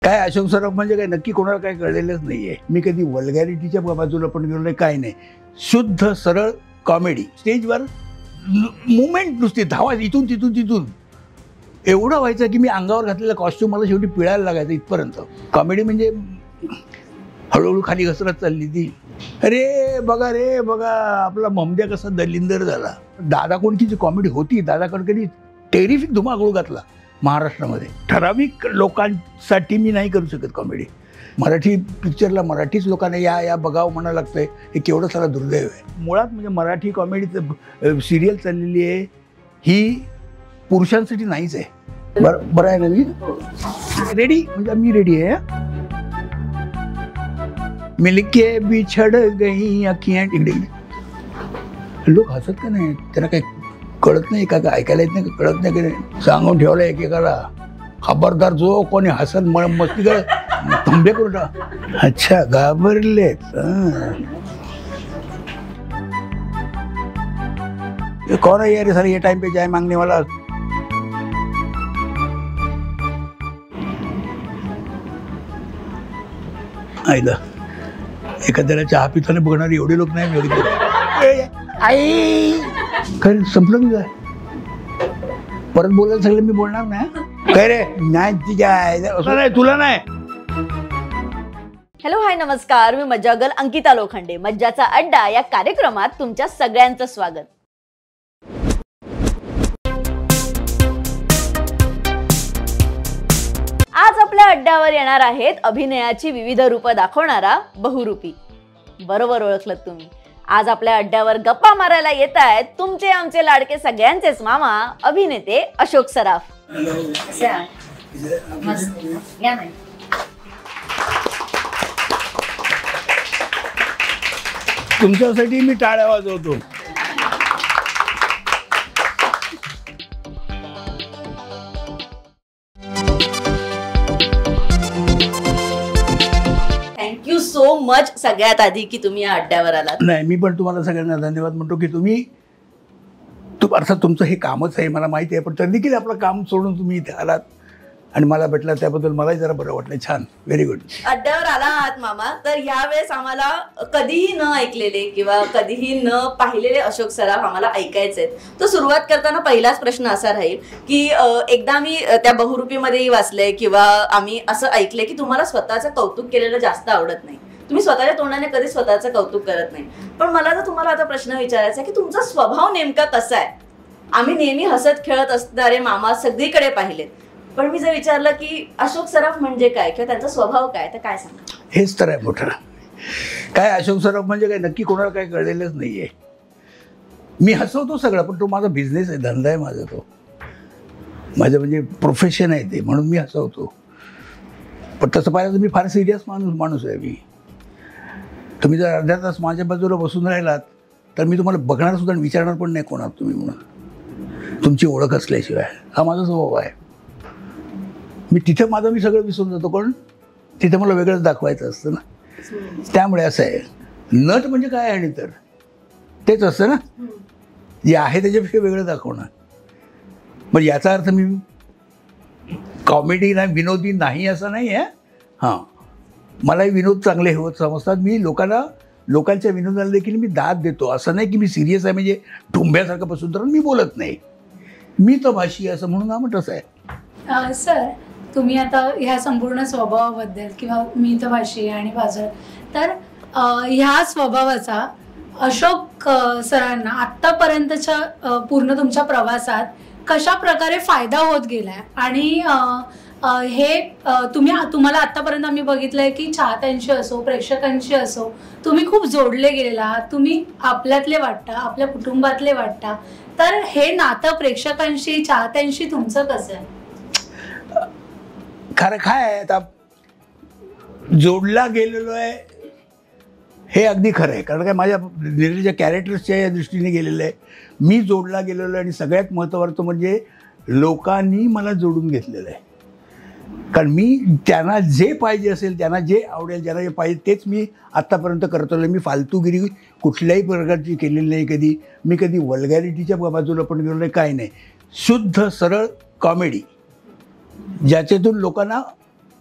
काय अशोक सराफ म्हणजे काय नक्की कोणाला काय कळलेलंच नाही आहे. मी कधी वल्गॅरिटीच्या बाजूला पण गेलो नाही, काय नाही. शुद्ध सरळ कॉमेडी. स्टेजवर मुवमेंट नुसती धावा इथून तिथून तिथून एवढं व्हायचं की मी अंगावर घातलेला कॉस्ट्यूम मला शेवटी पिळायला लागायचं इथपर्यंत. कॉमेडी म्हणजे हळूहळू खाली घसरत चालली ती. अरे बघा आपला ममद्या कसा दलिंदर झाला. दादा कोणची जी कॉमेडी होती, दादा कडकडी टेरिफिक धुमाकूळ घातला महाराष्ट्रामध्ये. ठराविक लोकांसाठी मी नाही करू शकत कॉमेडी. मराठी पिक्चरला मराठीच लोकांना या बघावं म्हणावं लागतंय, हे केवढं सारा दुर्दैव आहे. मुळात म्हणजे मराठी कॉमेडीचं सिरियल चाललेली आहे ही पुरुषांसाठी नाहीच आहे. बरं आहे ना मी रेडी, म्हणजे मी रेडी आहे. मिलके बिछड़ गई अखियां. इकडे लोक हसत का नाही, त्यांना काही कळत नाही का, ऐकायला येत नाही, कळत नाही की सांगून ठेवलं एकेकाला खबरदार जो कोणी हसत मस्ती कर थांबे करून टाक. अच्छा घाबरलेत. कौन है यार सर ये टाइम पे चाय मांगने वाला. आईला एखाद्याला चहा पिताना बघणारे एवढे लोक नाही बघितले. आई खरं संपलं की काय, परत बोलायला सगळं मी बोलणार नाही. काय रे नाही असं नाही, तुला नाही. हॅलो हाय नमस्कार, मी मज्जागल अंकिता लोखंडे. मज्जाचा अड्डा या कार्यक्रमात तुमच्या सगळ्यांचं स्वागत. आज आपल्या अड्ड्यावर येणार आहेत अभिनयाची विविध रूप दाखवणारा बहुरूपी. बरोबर ओळखलं तुम्ही. आज आपल्या अड्ड्यावर गप्पा मारायला येत आहेत तुमचे आमचे लाडके सगळ्यांचेच मामा अभिनेते अशोक सराफ. तुमच्यासाठी मी टाळ्या वाजवतो. थँक्यू सो मच सगळ्यात आधी की तुम्ही या अड्ड्यावर आलात. नाही मी पण तुम्हाला सगळ्यांना धन्यवाद म्हणतो की तुम्ही अर्थात तुमचं हे कामच आहे मला माहिती आहे, पण तरी देखील आपलं काम सोडून तुम्ही इथे आलात आणि मला भेटला त्याबद्दल मलाही जरा बरं वाटलं. छान, व्हेरी गुड. अड्ड्यावर आला आहात मामा, तर यावेळेस आम्हाला कधीही न ऐकलेले किंवा कधीही न पाहिलेले अशोक सराफ आम्हाला ऐकायचे. तर सुरुवात करताना पहिलाच प्रश्न असा राहील की एकदा मी त्या बहुरूपीमध्येही वाचलंय किंवा आम्ही असं ऐकलंय की तुम्हाला स्वतःचं कौतुक केलेलं जास्त आवडत नाही. तुम्ही स्वतःच्या तोंडाने कधी स्वतःचं कौतुक करत नाही. पण मला जर तुम्हाला आता प्रश्न विचारायचा की तुमचा स्वभाव नेमका कसा आहे. आम्ही नेहमी हसत खेळत असणारे मामा सगळीकडे पाहिलेत, पण मी जर विचारलं की अशोक सराफ म्हणजे काय किंवा त्यांचा स्वभाव काय, तर काय सांगा. हेच तर आहे मोठं. काय अशोक सराफ म्हणजे काय नक्की कोणाला काय कळलेलंच नाही आहे. मी हसवतो सगळं, पण तो माझा बिझनेस आहे, धंदा आहे माझा. तो माझं म्हणजे प्रोफेशन आहे ते, म्हणून मी हसवतो. पण तसं पाहिलं तर मी फार सिरियस माणूस आहे. मी तुम्ही जर अर्ध्या तास माझ्या बाजूला बसून राहिलात तर मी तुम्हाला बघणार सुद्धा विचारणार पण नाही कोणात तुम्ही म्हणून, तुमची ओळख असल्याशिवाय. हा माझा स्वभाव आहे. मी तिथे माझं मी सगळं विसरून जातो, पण तिथे मला वेगळंच दाखवायचं असतं ना. त्यामुळे असं आहे. नट म्हणजे काय आहे तर तेच असतं ना, जे आहे त्याच्यापेक्षा वेगळं दाखवणं. मग याचा अर्थ मी कॉमेडी नाही, विनोदी नाही असं नाही आहे. हां, मलाही विनोद चांगले होत समजतात. मी लोकांच्या विनोदाला देखील मी दाद देतो. असं नाही की मी सिरियस आहे म्हणजे ठुंब्यासारखं बसून तर मी बोलत नाही. मी तर भाषी असं म्हणून हा म्हटलं आहे. सर, तुम्ही आता ह्या संपूर्ण स्वभावाबद्दल किंवा मी तर भाषी आणि बाजार, तर ह्या स्वभावाचा अशोक सरांना आत्तापर्यंतच्या पूर्ण तुमच्या प्रवासात कशा प्रकारे फायदा होत गेलाय. आणि हे तुम्हाला आत्तापर्यंत आम्ही बघितलंय की चाहत्यांशी असो प्रेक्षकांशी असो तुम्ही खूप जोडले गेलेला आहात. तुम्ही आपल्यातले वाटता, आपल्या कुटुंबातले वाटता. तर हे नातं प्रेक्षकांशी चाहत्यांशी तुमचं कसं आहे? खरं काय आहे, आता जोडला गेलेलो आहे हे अगदी खरं आहे. कारण काय माझ्या निर्णयाच्या कॅरेक्टर्सच्या या दृष्टीने गेलेलं आहे. मी जोडला गेलेलो आहे आणि सगळ्यात महत्त्वाचं म्हणजे लोकांनी मला जोडून घेतलेलं आहे. कारण मी त्यांना जे पाहिजे असेल, त्यांना जे आवडेल, ज्यांना जे पाहिजे तेच मी आत्तापर्यंत करतो आहे. मी फालतूगिरी कुठल्याही प्रकारची केलेली नाही कधी. मी कधी वल्गॅरिटीच्या बाजूला पण गेलो नाही, काय नाही. शुद्ध सरळ कॉमेडी ज्याच्यातून लोकांना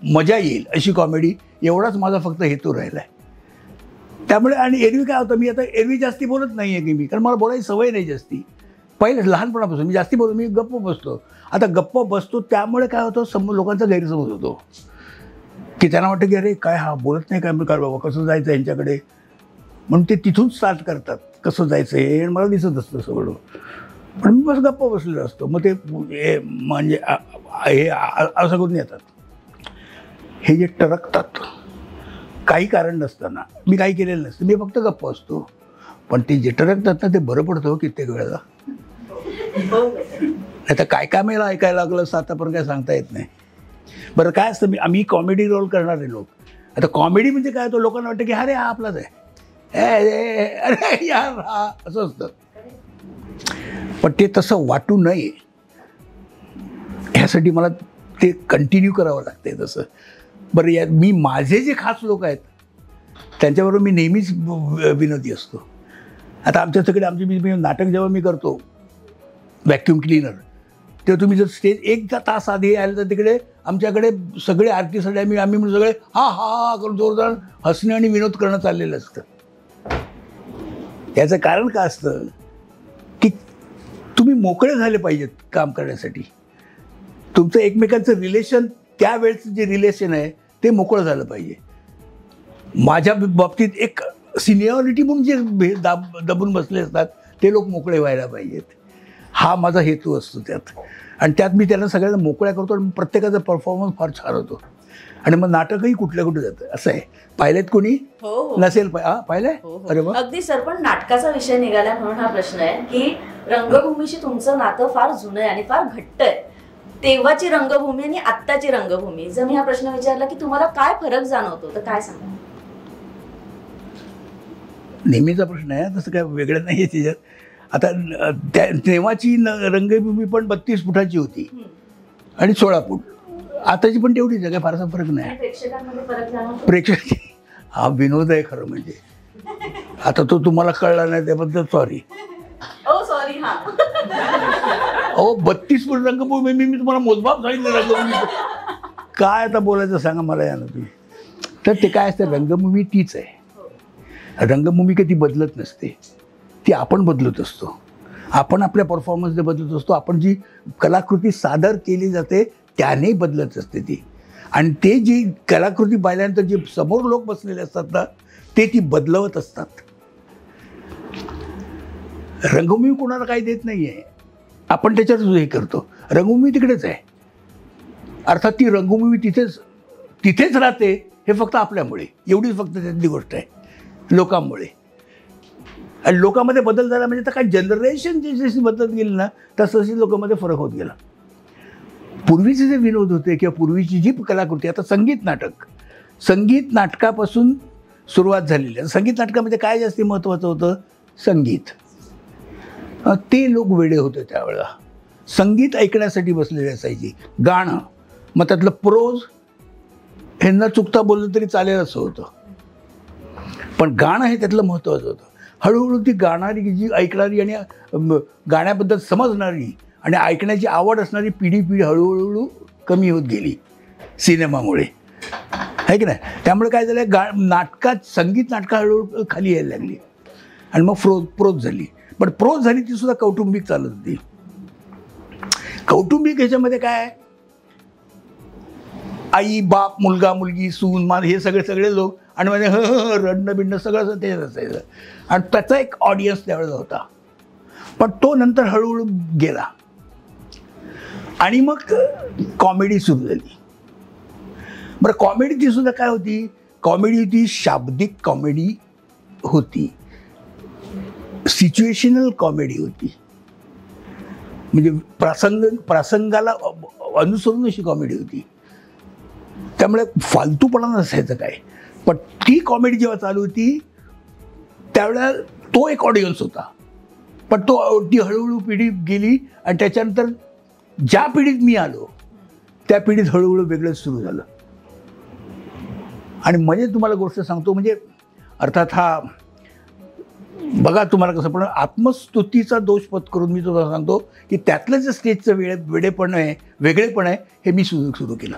मजा येईल अशी कॉमेडी, एवढाच माझा फक्त हेतू राहिला आहे. त्यामुळे आणि एरवी काय होतं, मी आता एरवी जास्ती बोलत नाही आहे की मी, कारण मला बोलायची सवय नाही जास्ती. पहिले लहानपणापासून मी जास्ती बोलतो, मी गप्प बसतो. आता गप्प बसतो त्यामुळे काय होतं, लोकांचा गैरसमज होतो की त्यांना वाटतं की अरे काय हा बोलत नाही, काय काय बाबा कसं जायचं यांच्याकडे, म्हणून ते तिथून स्टार्ट करतात कसं जायचं हे मला दिसत असतं सगळं. पण मी बस गप्प बसलेलो असतो. मग ते म्हणजे हे असं करून येतात, हे जे टरकतात काही कारण नसताना, मी काही केलेलं नसतं, मी फक्त गप्प असतो. पण ते जे टरकतात ना ते बरं पडतं हो कित्येक वेळेला. नाही तर काय काय मला ऐकायला लागलं असं आता पण काय सांगता येत नाही. बरं काय असतं, आम्ही कॉमेडी रोल करणारे लोक, आता कॉमेडी म्हणजे काय होतं, लोकांना वाटतं की अरे हा आपलाच आहे, अरे यार हा, असं असतं. पण ते तसं वाटू नये ह्यासाठी मला ते कंटिन्यू करावं लागते तसं. बरं या मी माझे जे खास लोक आहेत त्यांच्याबरोबर मी नेहमीच विनोदी असतो. आता आमच्या सगळे मी नाटक जेव्हा मी करतो व्हॅक्यूम क्लीनर, तेव्हा तुम्ही जर स्टेज एक तास आधी आलं तर तिकडे आमच्याकडे सगळे आरतीसाठी आम्ही म्हणून सगळे हा हा हा करून जोरदार हसणे आणि विनोद करणं चाललेलं असतं. याचं कारण काय असतं की तुम्ही मोकळे झाले पाहिजेत काम करण्यासाठी. तुमचं एकमेकांचं रिलेशन, त्यावेळेचं जे रिलेशन आहे ते मोकळं झालं पाहिजे. माझ्या बाबतीत एक सिनियरिटी म्हणून जे दबून बसले असतात ते लोक मोकळे व्हायला पाहिजेत, हा माझा हेतू असतो त्यात. आणि त्यात मी त्यांना सगळ्यांना मोकळ्या करतो आणि प्रत्येकाचा परफॉर्मन्स फार छान होतो. आणि मग नाटकही कुठल्या कुठे जातं असं आहे. पाहिलेत कोणी नसेल पाहिलंय? अरे वा, अगदी सर. पण नाटकाचा विषय निघाला म्हणून हा प्रश्न आहे की रंगभूमीशी तुमचं नातं फार जुनं आहे आणि फार घट्ट आहे. तेव्हाची रंगभूमी आणि आत्ताची रंगभूमी, जर मी हा प्रश्न विचारला की तुम्हाला काय फरक जाणवतो तर काय सांगा? नेहमीचा प्रश्न आहे, तसं काय वेगळं नाही आहे त्याच्यात. आता तेव्हाची रंगभूमी पण 32 फुटाची होती आणि 16 फूट. आताची पण तेवढीच आहे, काय फारसा फरक नाही. प्रेक्षकांमध्ये फरक जाणवतो? प्रेक्षक हा विनोद आहे खरं म्हणजे. आता तो तुम्हाला कळला नाही त्याबद्दल सॉरी. सॉरी. हा 32 फूट रंगभूमी, मी तुम्हाला मोजमाप सांगितलं रंगभूमी काय आता बोलायचं सांगा मला यानं तुम्ही. तर ते काय असतं, रंगभूमी तीच आहे. रंगभूमी कधी बदलत नसते, ती आपण बदलत असतो. आपण आपल्या परफॉर्मन्सने बदलत असतो. आपण जी कलाकृती सादर केली जाते त्याने बदलत असते ती. आणि ते जी कलाकृती पाहिल्यानंतर जे समोर लोक बसलेले असतात ना ते ती बदलवत असतात. रंगभूमी कोणाला काही देत नाही आहे, आपण त्याच्यावर हे करतो. रंगभूमी तिकडेच आहे. अर्थात ती रंगभूमी तिथेच राहते, हे फक्त आपल्यामुळे, एवढीच फक्त त्यातली गोष्ट आहे, लोकांमुळे. आणि लोकांमध्ये बदल झाला म्हणजे तर काय जनरेशन जशी बदलत गेली ना तसं लोकांमध्ये फरक होत गेला. पूर्वीचे जे विनोद होते किंवा पूर्वीची जी कलाकृती, आता संगीत नाटकापासून सुरुवात झालेली आहे. संगीत नाटकामध्ये काय जास्ती महत्त्वाचं होतं, संगीत. ते लोक वेडे होते त्यावेळेला, संगीत ऐकण्यासाठी बसलेले असायची. गाणं, मग त्यातलं प्रोज हे न चुकता बोललं तरी चालेल असं होतं, पण गाणं हे त्यातलं महत्त्वाचं होतं. हळूहळू ती गाणारी, जी ऐकणारी आणि गाण्याबद्दल समजणारी आणि ऐकण्याची आवड असणारी पिढी हळूहळू कमी होत गेली सिनेमामुळे, आहे की नाही. त्यामुळे काय झालं, संगीत नाटकं हळूहळू खाली यायला लागली आणि मग प्रोज झाली. पण प्रोज झाली ती सुद्धा कौटुंबिक चालत होती. कौटुंबिक ह्याच्यामध्ये काय, आई बाप मुलगा मुलगी सून मान हे सगळे लोक आणि म्हणजे रडणं बिडणं सगळं त्याच्यात असायचं. आणि त्याचा एक ऑडियन्स त्यावेळेला होता. पण तो नंतर हळूहळू गेला आणि मग कॉमेडी सुरू झाली. बरं, कॉमेडी ती सुद्धा काय होती, कॉमेडी होती शाब्दिक कॉमेडी होती, सिच्युएशनल कॉमेडी होती. म्हणजे प्रसंगाला अनुसरून अशी कॉमेडी होती. त्यामुळे फालतूपणा नसायचं काय. पण ती कॉमेडी जेव्हा चालू होती त्यावेळेला तो एक ऑडियन्स होता. पण ती हळूहळू पिढी गेली आणि त्याच्यानंतर ज्या पिढीत मी आलो त्या पिढीत हळूहळू वेगळंच सुरू झालं. आणि म्हणजे तुम्हाला गोष्ट सांगतो, म्हणजे अर्थात हा बघा तुम्हाला कसं, पण आत्मस्तुतीचा दोष पत्करून मी तुम्हाला सांगतो की त्यातलं जे स्टेजचं वेडेपण आहे, वेगळेपण आहे, हे मी सुरू केलं.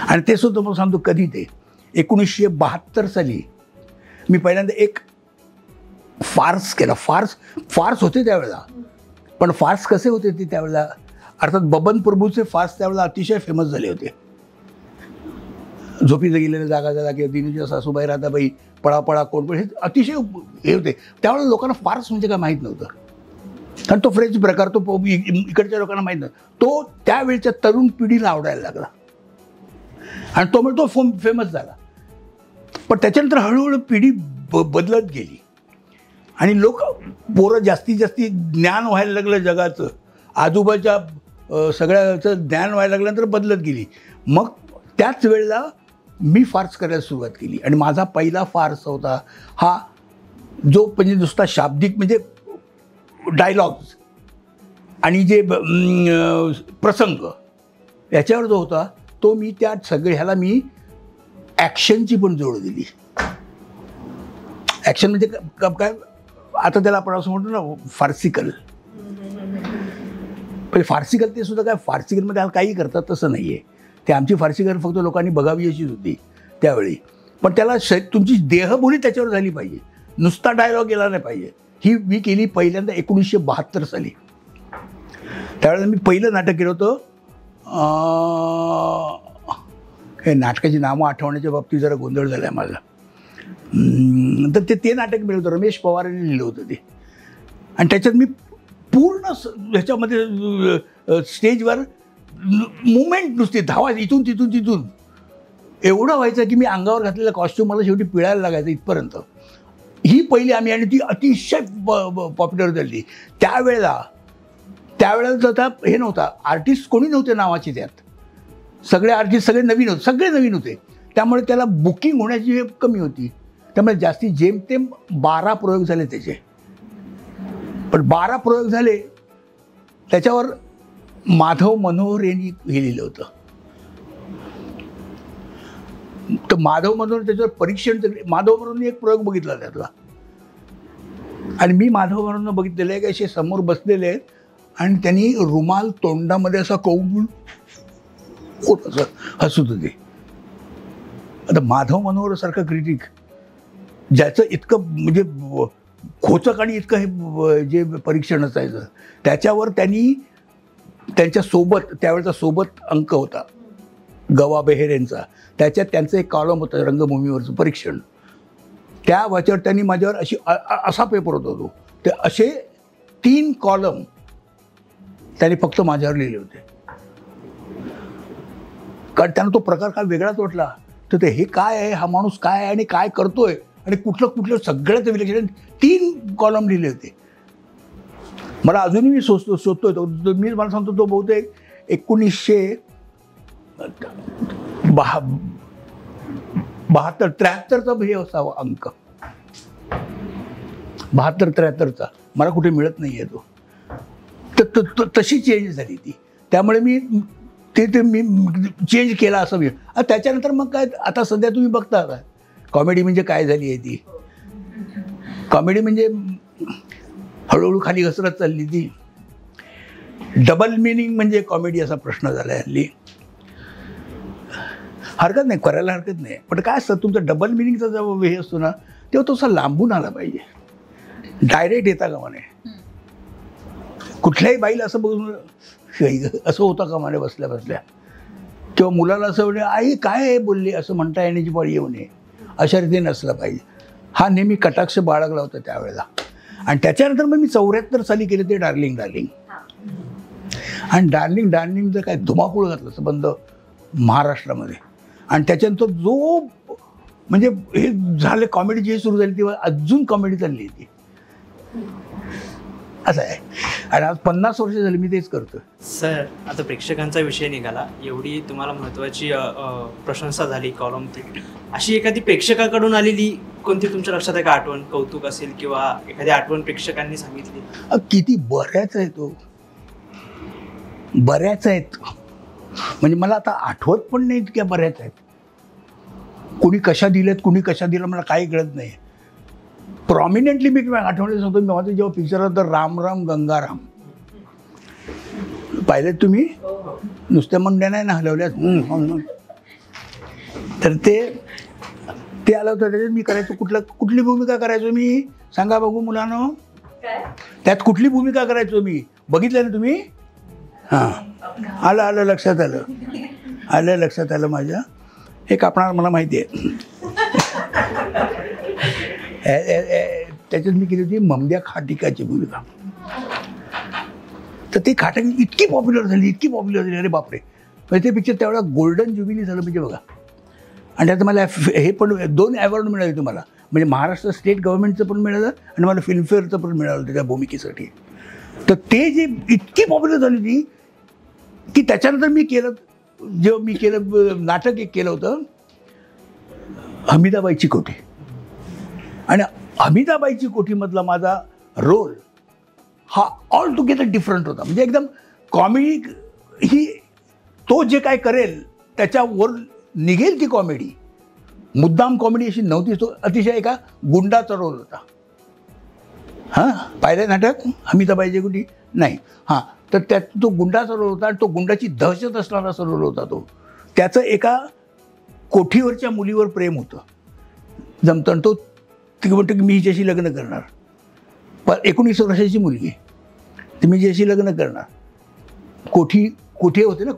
आणि ते सुद्धा मला सांगतो कधी ते 1972 साली मी पहिल्यांदा एक फार्स केला. फार्स होते त्यावेळेला, पण फार्स कसे होते ते त्यावेळेला, अर्थात बबन प्रभूचे फार्स त्यावेळेला अतिशय फेमस झाले होते. झोपीला गेलेल्या जागा किंवा दिनुच्या सासूबाई राधाबाई, पळापळा कोण, हे अतिशय हे होते त्यावेळेला. लोकांना फार्स म्हणजे काय माहीत नव्हतं, कारण तो फ्रेंच प्रकार तो इकडच्या लोकांना माहीत नव्हता. तो त्यावेळच्या तरुण पिढीला आवडायला लागला आणि तो म्हणजे तो फेमस झाला. पण त्याच्यानंतर हळूहळू पिढी बदलत गेली आणि पोरं जास्तीत जास्त ज्ञान व्हायला लागलं जगाचं, आजूबाजूच्या सगळ्याचं ज्ञान व्हायला लागल्यानंतर बदलत गेली. मग त्याच वेळेला मी फार्स करायला सुरुवात केली आणि माझा पहिला फार्स होता हा जो म्हणजे नुसता शाब्दिक म्हणजे डायलॉग्स आणि जे प्रसंग याच्यावर जो होता तो मी त्या सगळ्याला मी ॲक्शनची पण जोड दिली. ॲक्शन म्हणजे काय आता त्याला आपण असं म्हणतो ना फार्सिकल. पण फार्सिकल ते सुद्धा काय फार्सिकलमध्ये काही करतात तसं नाही आहे. ते आमची फार्सिकल फक्त लोकांनी बघावी अशीच होती त्यावेळी. पण त्याला तुमची देहबोली त्याच्यावर झाली पाहिजे, नुसता डायलॉग गेला नाही पाहिजे. ही मी केली पहिल्यांदा 1972 साली. त्यावेळेला मी पहिलं नाटक केलं होतं. हे नाटकाची नावं आठवण्याच्या बाबतीत जरा गोंधळ झाला आहे माझा. तर ते नाटक मिळलं होतं, रमेश पवारांनी लिहिलं होतं ते. आणि त्याच्यात मी पूर्ण ह्याच्यामध्ये स्टेजवर मुवमेंट नुसती धावा इथून तिथून एवढं व्हायचं की मी अंगावर घातलेला कॉस्ट्यूम मला शेवटी पिळायला लागायचं इथपर्यंत. ही पहिली आम्ही आणि ती अतिशय पॉप्युलर झाली त्यावेळेला. तर हे नव्हता, आर्टिस्ट कोणी नव्हते नावाचे त्यात. सगळे आर्टिस्ट सगळे नवीन होते. त्यामुळे त्याला बुकिंग होण्याची कमी होती. त्यामुळे जास्ती जेमतेम 12 प्रयोग झाले त्याचे. पण 12 प्रयोग झाले त्याच्यावर माधव मनोहर यांनी हे लिहिलं होतं. तर माधव मनोहर त्याच्यावर परीक्षण, माधव मनोहरने एक प्रयोग बघितला त्यातला आणि मी माधव मनोहरनं बघितलेलं आहे की असे समोर बसलेले आहेत आणि त्यांनी रुमाल तोंडामध्ये असा कवून असं हसत होते. आता माधव मनोहरसारखं क्रिटिक ज्याचं इतकं म्हणजे खोचक आणि इतकं हे जे परीक्षण असायचं त्याच्यावर त्यांनी त्यांच्यासोबत त्यावेळेचा सोबत अंक होता गवा बेहेर यांचा, त्याच्यात त्यांचं एक कॉलम होतं रंगभूमीवरचं परीक्षण. त्या वाच्यावर त्यांनी माझ्यावर असा पेपर होता तो, ते असे 3 कॉलम त्यांनी फक्त माझ्यावर लिहिले होते. कारण त्यांना तो प्रकार काय वेगळाच वाटला. तर ते हे काय आहे, हा माणूस काय आहे आणि काय करतोय आणि कुठलं सगळ्याचं विलक्षण 3 कॉलम लिहिले होते. मला अजूनही मी शोधतोय तो. मी मला सांगतो तो बहुतेक 1972-73चा हे असावा अंक, 72-73चा. मला कुठे मिळत नाही आहे तो. तर तशी चेंज झाली ती. त्यामुळे मी मी चेंज केला असं मी. त्याच्यानंतर मग काय आता सध्या तुम्ही बघता का कॉमेडी म्हणजे काय झाली आहे ती. कॉमेडी म्हणजे हळूहळू खाली घसरत चालली ती. डबल मिनिंग म्हणजे कॉमेडी असा प्रश्न झाला आहे हल्ली. हरकत नाही, करायला हरकत नाही. पण काय असतं तुमचं डबल मिनिंगचा जेव्हा हे असतो ना तेव्हा तसा लांबून आला पाहिजे, डायरेक्ट येता का म्हणे. कुठल्याही बाईला असं बघून असं होतं का म्हणे बसल्या बसल्या, किंवा मुलाला असं म्हणजे आई काय बोलली असं म्हणता येण्याची पाळी येऊ नये, अशा रीतीने नसलं पाहिजे. हा नेहमी कटाक्ष बाळगला होता त्यावेळेला. आणि त्याच्यानंतर मग मी 74 साली केले ते डार्लिंग. आणि डार्लिंगचं काय धुमाकूळ घातलं संबंध महाराष्ट्रामध्ये. आणि त्याच्यानंतर जो म्हणजे हे झाले कॉमेडी जी सुरू झाली तेव्हा अजून कॉमेडी चालली ती असं आहे. आणि आज 50 वर्ष झाली मी तेच करतो. सर आता प्रेक्षकांचा विषय निघाला, एवढी तुम्हाला महत्त्वाची प्रशंसा झाली कॉलम ती, अशी एखादी प्रेक्षकाकडून आलेली कोणती तुमच्या लक्षात आहे का आठवण, कौतुक असेल किंवा एखादी आठवण प्रेक्षकांनी सांगितली? किती बऱ्याच आहेत तो, बऱ्याच आहेत. म्हणजे मला आता आठवत पण नाही इतक्या बऱ्याच आहेत. कुणी कशा दिल्यात कुणी कशा दिलं मला काही कळत नाही. प्रॉमिनंटली मी आठवणी सांगतो, मी माझं जेव्हा पिक्चर होता राम राम गंगाराम पाहिलेत तुम्ही? नुसत्या मुंड्या नाही ना हलवल्यात. तर ते आलं होतं त्याच्यात मी करायचो कुठली भूमिका करायचो मी सांगा बघू मुलांनो. काय त्यात कुठली भूमिका करायचो मी बघितलं ना तुम्ही. हां आलं लक्षात आलं माझ्या. एक आपणाला मला माहिती आहे त्याच्यात मी केली होती ममद्या खाटिकाची भूमिका. तर ती खाटिका इतकी पॉप्युलर झाली अरे बापरे. म्हणजे ते पिक्चर त्यावेळेला गोल्डन ज्युबिली झालं म्हणजे बघा. आणि त्यात मला हे पण 2 अवॉर्ड मिळाले तुम्हाला. म्हणजे महाराष्ट्र स्टेट गव्हर्नमेंटचं पण मिळालं आणि मला फिल्मफेअरचं पण मिळालं त्या भूमिकेसाठी. तर ते जे इतकी पॉप्युलर झाली ती की त्याच्यानंतर मी केलं नाटक एक केलं होतं हमीदाबाईची कोठी. आणि हमीदाबाईची कोठीमधला माझा रोल हा ऑल टुगेदर डिफरंट होता. म्हणजे एकदम कॉमेडी ही तो जे काय करेल त्याच्यावर निघेल ती कॉमेडी. मुद्दाम कॉमेडी अशी नव्हती. तो अतिशय एका गुंडाचा रोल होता. हां पाहिलं नाटक हमीदाबाईची कोठी नाही. हां तर त्यात तो गुंडाचा रोल होता आणि तो गुंडाची दहशत असणारा असा रोल होता तो. त्याचं एका कोठीवरच्या मुलीवर प्रेम होतं जमतं. तो ती म्हणतो की मी हिच्याशी लग्न करणार. पण 19 वर्षाची मुलगी ती मी हिच्याशी लग्न करणार. कोठी होते ना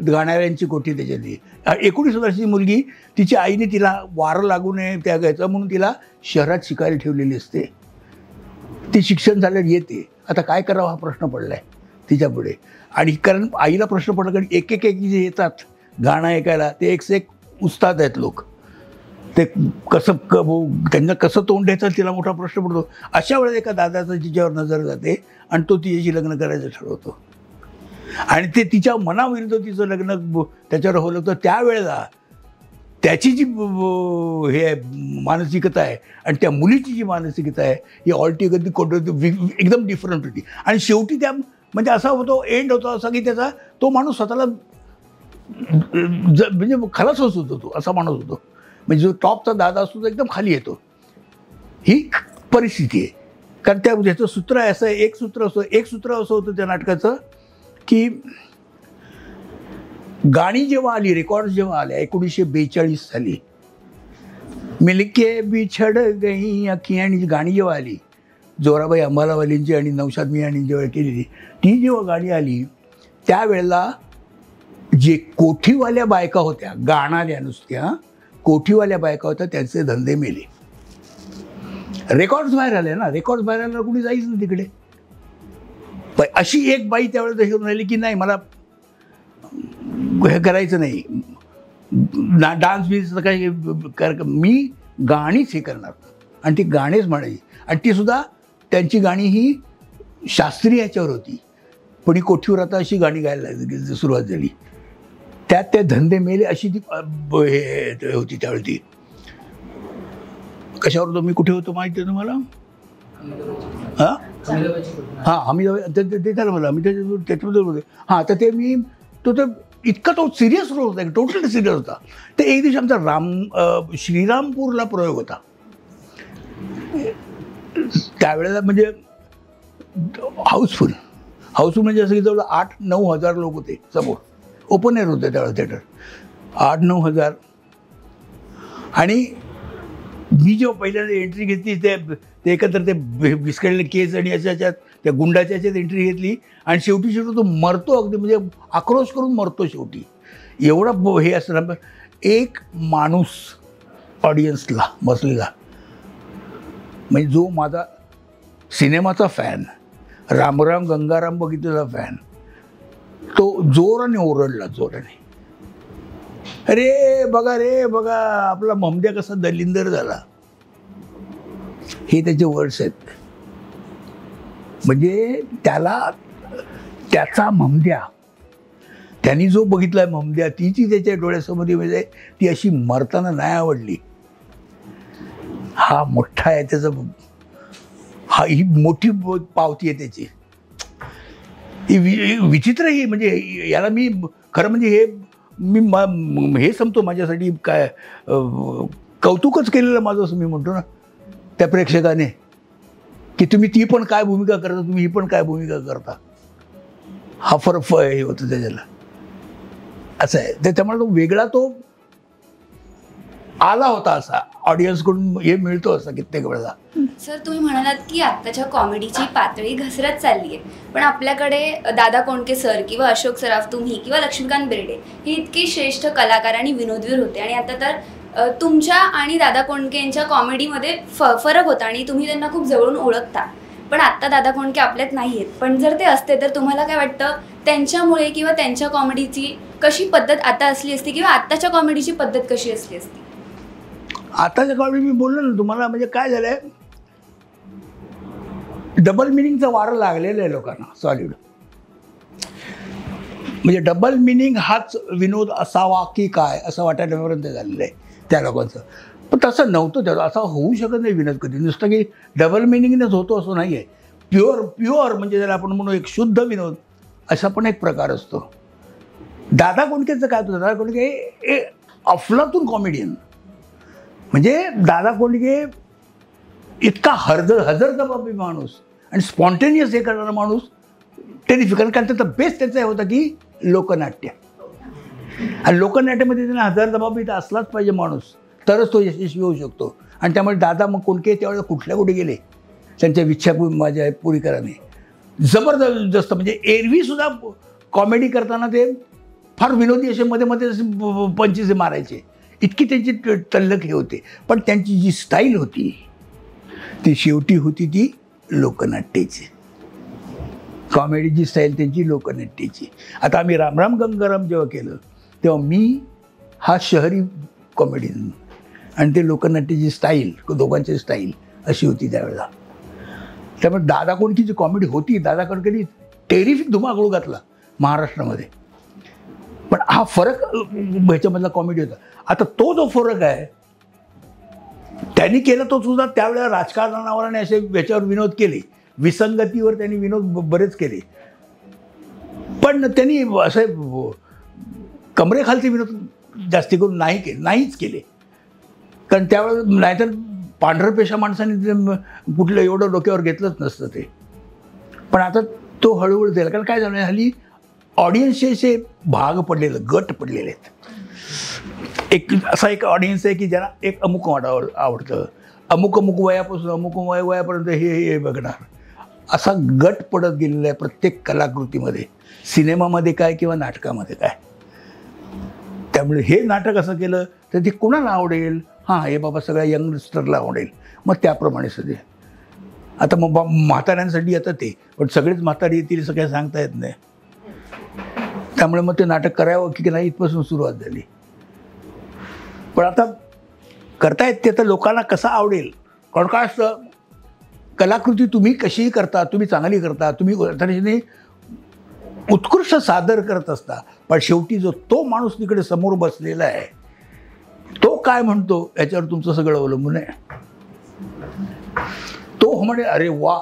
गाणाऱ्यांची कोठी त्याच्यातली. 19 वर्षाची मुलगी तिच्या आईने तिला वारं लागू नये त्यागायचं म्हणून तिला शहरात शिकायला ठेवलेली असते. ती शिक्षण झाल्यावर येते. आता काय करावं हा प्रश्न पडला आहे तिच्यापुढे. आणि कारण आईला प्रश्न पडला कारण एक जे येतात गाणं ऐकायला ते एक उस्ताद आहेत लोक. ते त्यांना कसं तोंड द्यायचं तिला मोठा प्रश्न पडतो. अशा वेळेस एका दादाचं तिच्यावर नजर जाते आणि तो तिच्याशी लग्न करायचं ठरवतो. आणि ते तिच्या मनाविरुद्ध तिचं लग्न त्याच्यावर होलं तर त्यावेळेला त्याची जी हे मानसिकता आहे आणि त्या मुलीची जी मानसिकता आहे ही ऑलटुगेदर एकदम डिफरंट होती. आणि शेवटी त्या म्हणजे असा होतो एंड होतो असा की त्याचा तो माणूस स्वतःला म्हणजे खलास होतो तो असा माणूस होतो. म्हणजे जो टॉपचा दादा असतो तो एकदम खाली येतो. ही परिस्थिती आहे. कारण त्या ज्याचं सूत्र आहे असं एक सूत्र असं होतं त्या नाटकाचं की गाणी जेव्हा आली रेकॉर्ड जेव्हा आल्या 1942 साली मिलके बिछड गई अखी आणि गाणी जेव्हा आली जोराबाई अंबालावालींची आणि नौशाद मियाँनी जेव्हा केलेली ती जेव्हा गाणी आली त्यावेळेला जे कोठीवाल्या बायका होत्या गाणाऱ्या नुसत्या कोठीवाल्या बायका होत्या त्यांचे धंदे मेले. रेकॉर्ड्स बाहेर आले ना. रेकॉर्ड्स बाहेर आल्यावर कुणी जाईच ना तिकडे. पण अशी एक बाई त्यावेळेला तशी म्हणाली की नाही मला हे करायचं नाही डान्स बीन्स काही मी गाणीच हे करणार. आणि ती गाणीच म्हणायची. आणि ती सुद्धा त्यांची गाणी ही शास्त्रीय ह्याच्यावर होती. पण ही कोठीवर आता अशी गाणी गायला सुरुवात झाली. त्यात ते धंदे मेले अशी ती हे होती त्यावेळी ती. कशावर होतो मी कुठे होतो माहिती आहे तुम्हाला. हां हमीदाबाई ते झालं मला मी त्याच्याबद्दल होते. हां तर ते मी तो इतका तो सिरियस रोल होता टोटली सिरियस होता. तर एक दिवशी आमचा श्रीरामपूरला प्रयोग होता. त्यावेळेला म्हणजे हाऊसफुल म्हणजे असं की जवळ 8-9 हजार लोक होते समोर. ओपन एअर होते त्यावेळेला थिएटर. 8-9 हजार. आणि मी जेव्हा पहिल्यांदा एंट्री घेतली ते एकत्र ते विस्कळलेले केस आणि याच्यात त्या गुंडाच्या याच्यात एंट्री घेतली आणि शेवटी तो मरतो अगदी म्हणजे आक्रोश करून मरतो शेवटी. एवढा हे असतं एक माणूस ऑडियन्सला बसलेला म्हणजे जो माझा सिनेमाचा फॅन रामराम गंगाराम बघितलेला फॅन तो जोराने ओरडला रे बघा आपला ममद्या कसा दलिंदर झाला. हे त्याचे वर्ड्स आहेत. म्हणजे त्याचा ममद्या त्यांनी जो बघितलाय ममद्या तीची त्याच्या डोळ्यासमोर म्हणजे ती अशी मरताना नाही आवडली. हा मोठा आहे त्याचं. ही मोठी पावती आहे त्याची. ही विचित्र ही म्हणजे याला मी खरं म्हणजे हे समजतो माझ्यासाठी काय कौतुकच केलेलं माझं असं मी म्हणतो ना त्या प्रेक्षकाने की तुम्ही ती पण काय भूमिका करता तुम्ही ही पण काय भूमिका करता. हा फरक हे होतं त्याच्याला असं आहे. त्याच्यामुळे तो वेगळा तो आला होता असा ऑडियन्सकडून हे मिळतो असं कित्येक वेळेला. सर तुम्ही म्हणालात की आत्ताच्या कॉमेडीची पातळी घसरत चालली आहे, पण आपल्याकडे दादा कोंडके सर किंवा अशोक सराफ तुम्ही किंवा लक्ष्मीकांत बेर्डे हे इतके श्रेष्ठ कलाकार आणि विनोदवीर होते, आणि आता तर तुमच्या आणि दादा कोंडके यांच्या कॉमेडीमध्ये फरक होता आणि तुम्ही त्यांना खूप जवळून ओळखता. पण आत्ता दादा कोंडके आपल्यात नाही आहेत, पण जर ते असते तर तुम्हाला काय वाटतं त्यांच्यामुळे किंवा त्यांच्या कॉमेडीची कशी पद्धत आता असली असती किंवा आत्ताच्या कॉमेडीची पद्धत कशी असली असती? आताच्या काळी मी बोललो ना तुम्हाला, म्हणजे काय झालंय, डबल मिनिंगचं वारं लागलेलं आहे लोकांना सॉलिड. म्हणजे डबल मिनिंग हाच विनोद असावा की काय असं वाटायलापर्यंत झालेलं आहे त्या लोकांचं. पण तसं नव्हतं, त्याचं असं होऊ शकत नाही विनोद कधी. नुसतं की डबल मिनिंगनेच होतो असं नाही आहे. प्युअर म्हणजे ज्याला आपण म्हणू एक शुद्ध विनोद असा पण एक प्रकार असतो. दादा कोंडकेचं काय होतं, दादा कोंडके हे अफलातून कॉमेडियन. म्हणजे दादा कोंडके इतका हजरजबाबी माणूस आणि स्पॉन्टेनियस हे करणारा माणूस टेरिफिकल. कारण त्याचा बेस्ट त्याचा हे होता की लोकनाट्य, आणि लोकनाट्यामध्ये त्यांना हजरजबाबी तर असलाच पाहिजे माणूस, तरच तो यशस्वी होऊ शकतो. आणि त्यामुळे दादा मग कोंडके त्यावेळेला कुठे गेले त्यांच्या इच्छा माझ्या पुरी कराने जबरदस्त. म्हणजे एरवीसुद्धा कॉमेडी करताना ते फार विनोदी असे मध्ये पंचीसे मारायचे, इतकी त्यांची तल्लक हे होते. पण त्यांची जी स्टाईल होती ती शेवटी होती ती लोकनाट्याची. कॉमेडीची स्टाईल त्यांची लोकनाट्याची. आता आम्ही राम राम गंगाराम जेव्हा केलं तेव्हा मी हा शहरी कॉमेडियन आणि ते लोकनाट्याची स्टाईल, दोघांची स्टाईल अशी होती त्यावेळेला. त्यामुळे दादा कोंडकेची कॉमेडी होती, दादा कोंडकेनी टेरिफिक धुमाकूळ घातला महाराष्ट्रामध्ये. पण हा फरक ह्याच्यामधला कॉमेडी होता. आता तो जो फरक आहे त्यांनी केला तो सुद्धा त्यावेळेला राजकारणावर आणि असे याच्यावर विनोद केले, विसंगतीवर त्यांनी विनोद बरेच केले. पण त्यांनी असं कमरेखालचे विनोद जास्ती करून नाहीच केले. कारण त्यावेळेला नाहीतर पांढरपेशा माणसांनी कुठलं एवढं डोक्यावर घेतलंच नसतं ते. पण आता तो हळूहळू झाला. कारण काय झालं हल्ली ऑडियन्सचे असे भाग पडलेले, गट पडलेले आहेत. एक ऑडियन्स आहे की ज्यांना एक अमुक आवडतं, अमुक वयापासून अमुक वयापर्यंत हे बघणार, असा गट पडत गेलेला आहे प्रत्येक कलाकृतीमध्ये, सिनेमामध्ये काय किंवा नाटकामध्ये काय. त्यामुळे हे नाटक असं केलं तर ते कोणाला आवडेल, हां हे बाबा सगळ्या यंगस्टरला आवडेल, मग त्याप्रमाणे सगळे. आता मग म्हाताऱ्यांसाठी येतं ते, पण सगळेच म्हातारी येतील असं काही सांगता येत नाही. त्यामुळे मग ते नाटक करावं की नाही इथपासून सुरुवात झाली. पण आता करतायत ते तर लोकांना कसं आवडेल. कारण काय असतं, कलाकृती तुम्ही कशीही करता, तुम्ही चांगली करता, तुम्ही उत्कृष्ट सादर करत असता, पण शेवटी जो तो माणूस तिकडे समोर बसलेला आहे तो काय म्हणतो याच्यावर तुमचं सगळं अवलंबून आहे. तो म्हणे अरे वा,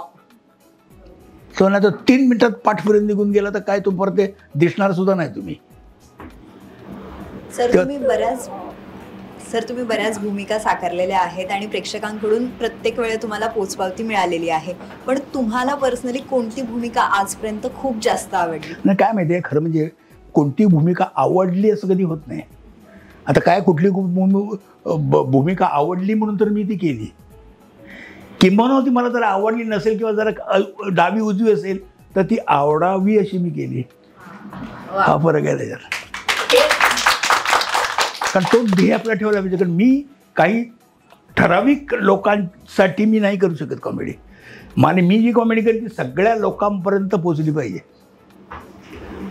तो नाही तर 3 मिनिटात पाठ फिरून निघून गेला तर काय तो परत ते दिसणार सुद्धा नाही तुम्ही. सर तुम्ही बऱ्याच भूमिका साकारलेल्या आहेत आणि प्रेक्षकांकडून प्रत्येक वेळी तुम्हाला पोचपावती मिळालेली आहे. पण तुम्हाला पर्सनली कोणती भूमिका आजपर्यंत खूप जास्त आवडली? नाही काय माहिती आहे, खरं म्हणजे कोणती भूमिका आवडली असं कधी होत नाही. आता काय कुठली भूमिका आवडली म्हणून तर मी ती केली, किंबहुना ती मला जर आवडली नसेल किंवा जरा डावी उजवी असेल तर ती आवडावी अशी मी केली. हा फरक आहे त्याच्यात. कारण तो ध्येय आपला ठेवला पाहिजे. कारण मी काही ठराविक लोकांसाठी मी नाही करू शकत कॉमेडी. मी जी कॉमेडी करते सगळ्या लोकांपर्यंत पोचली पाहिजे,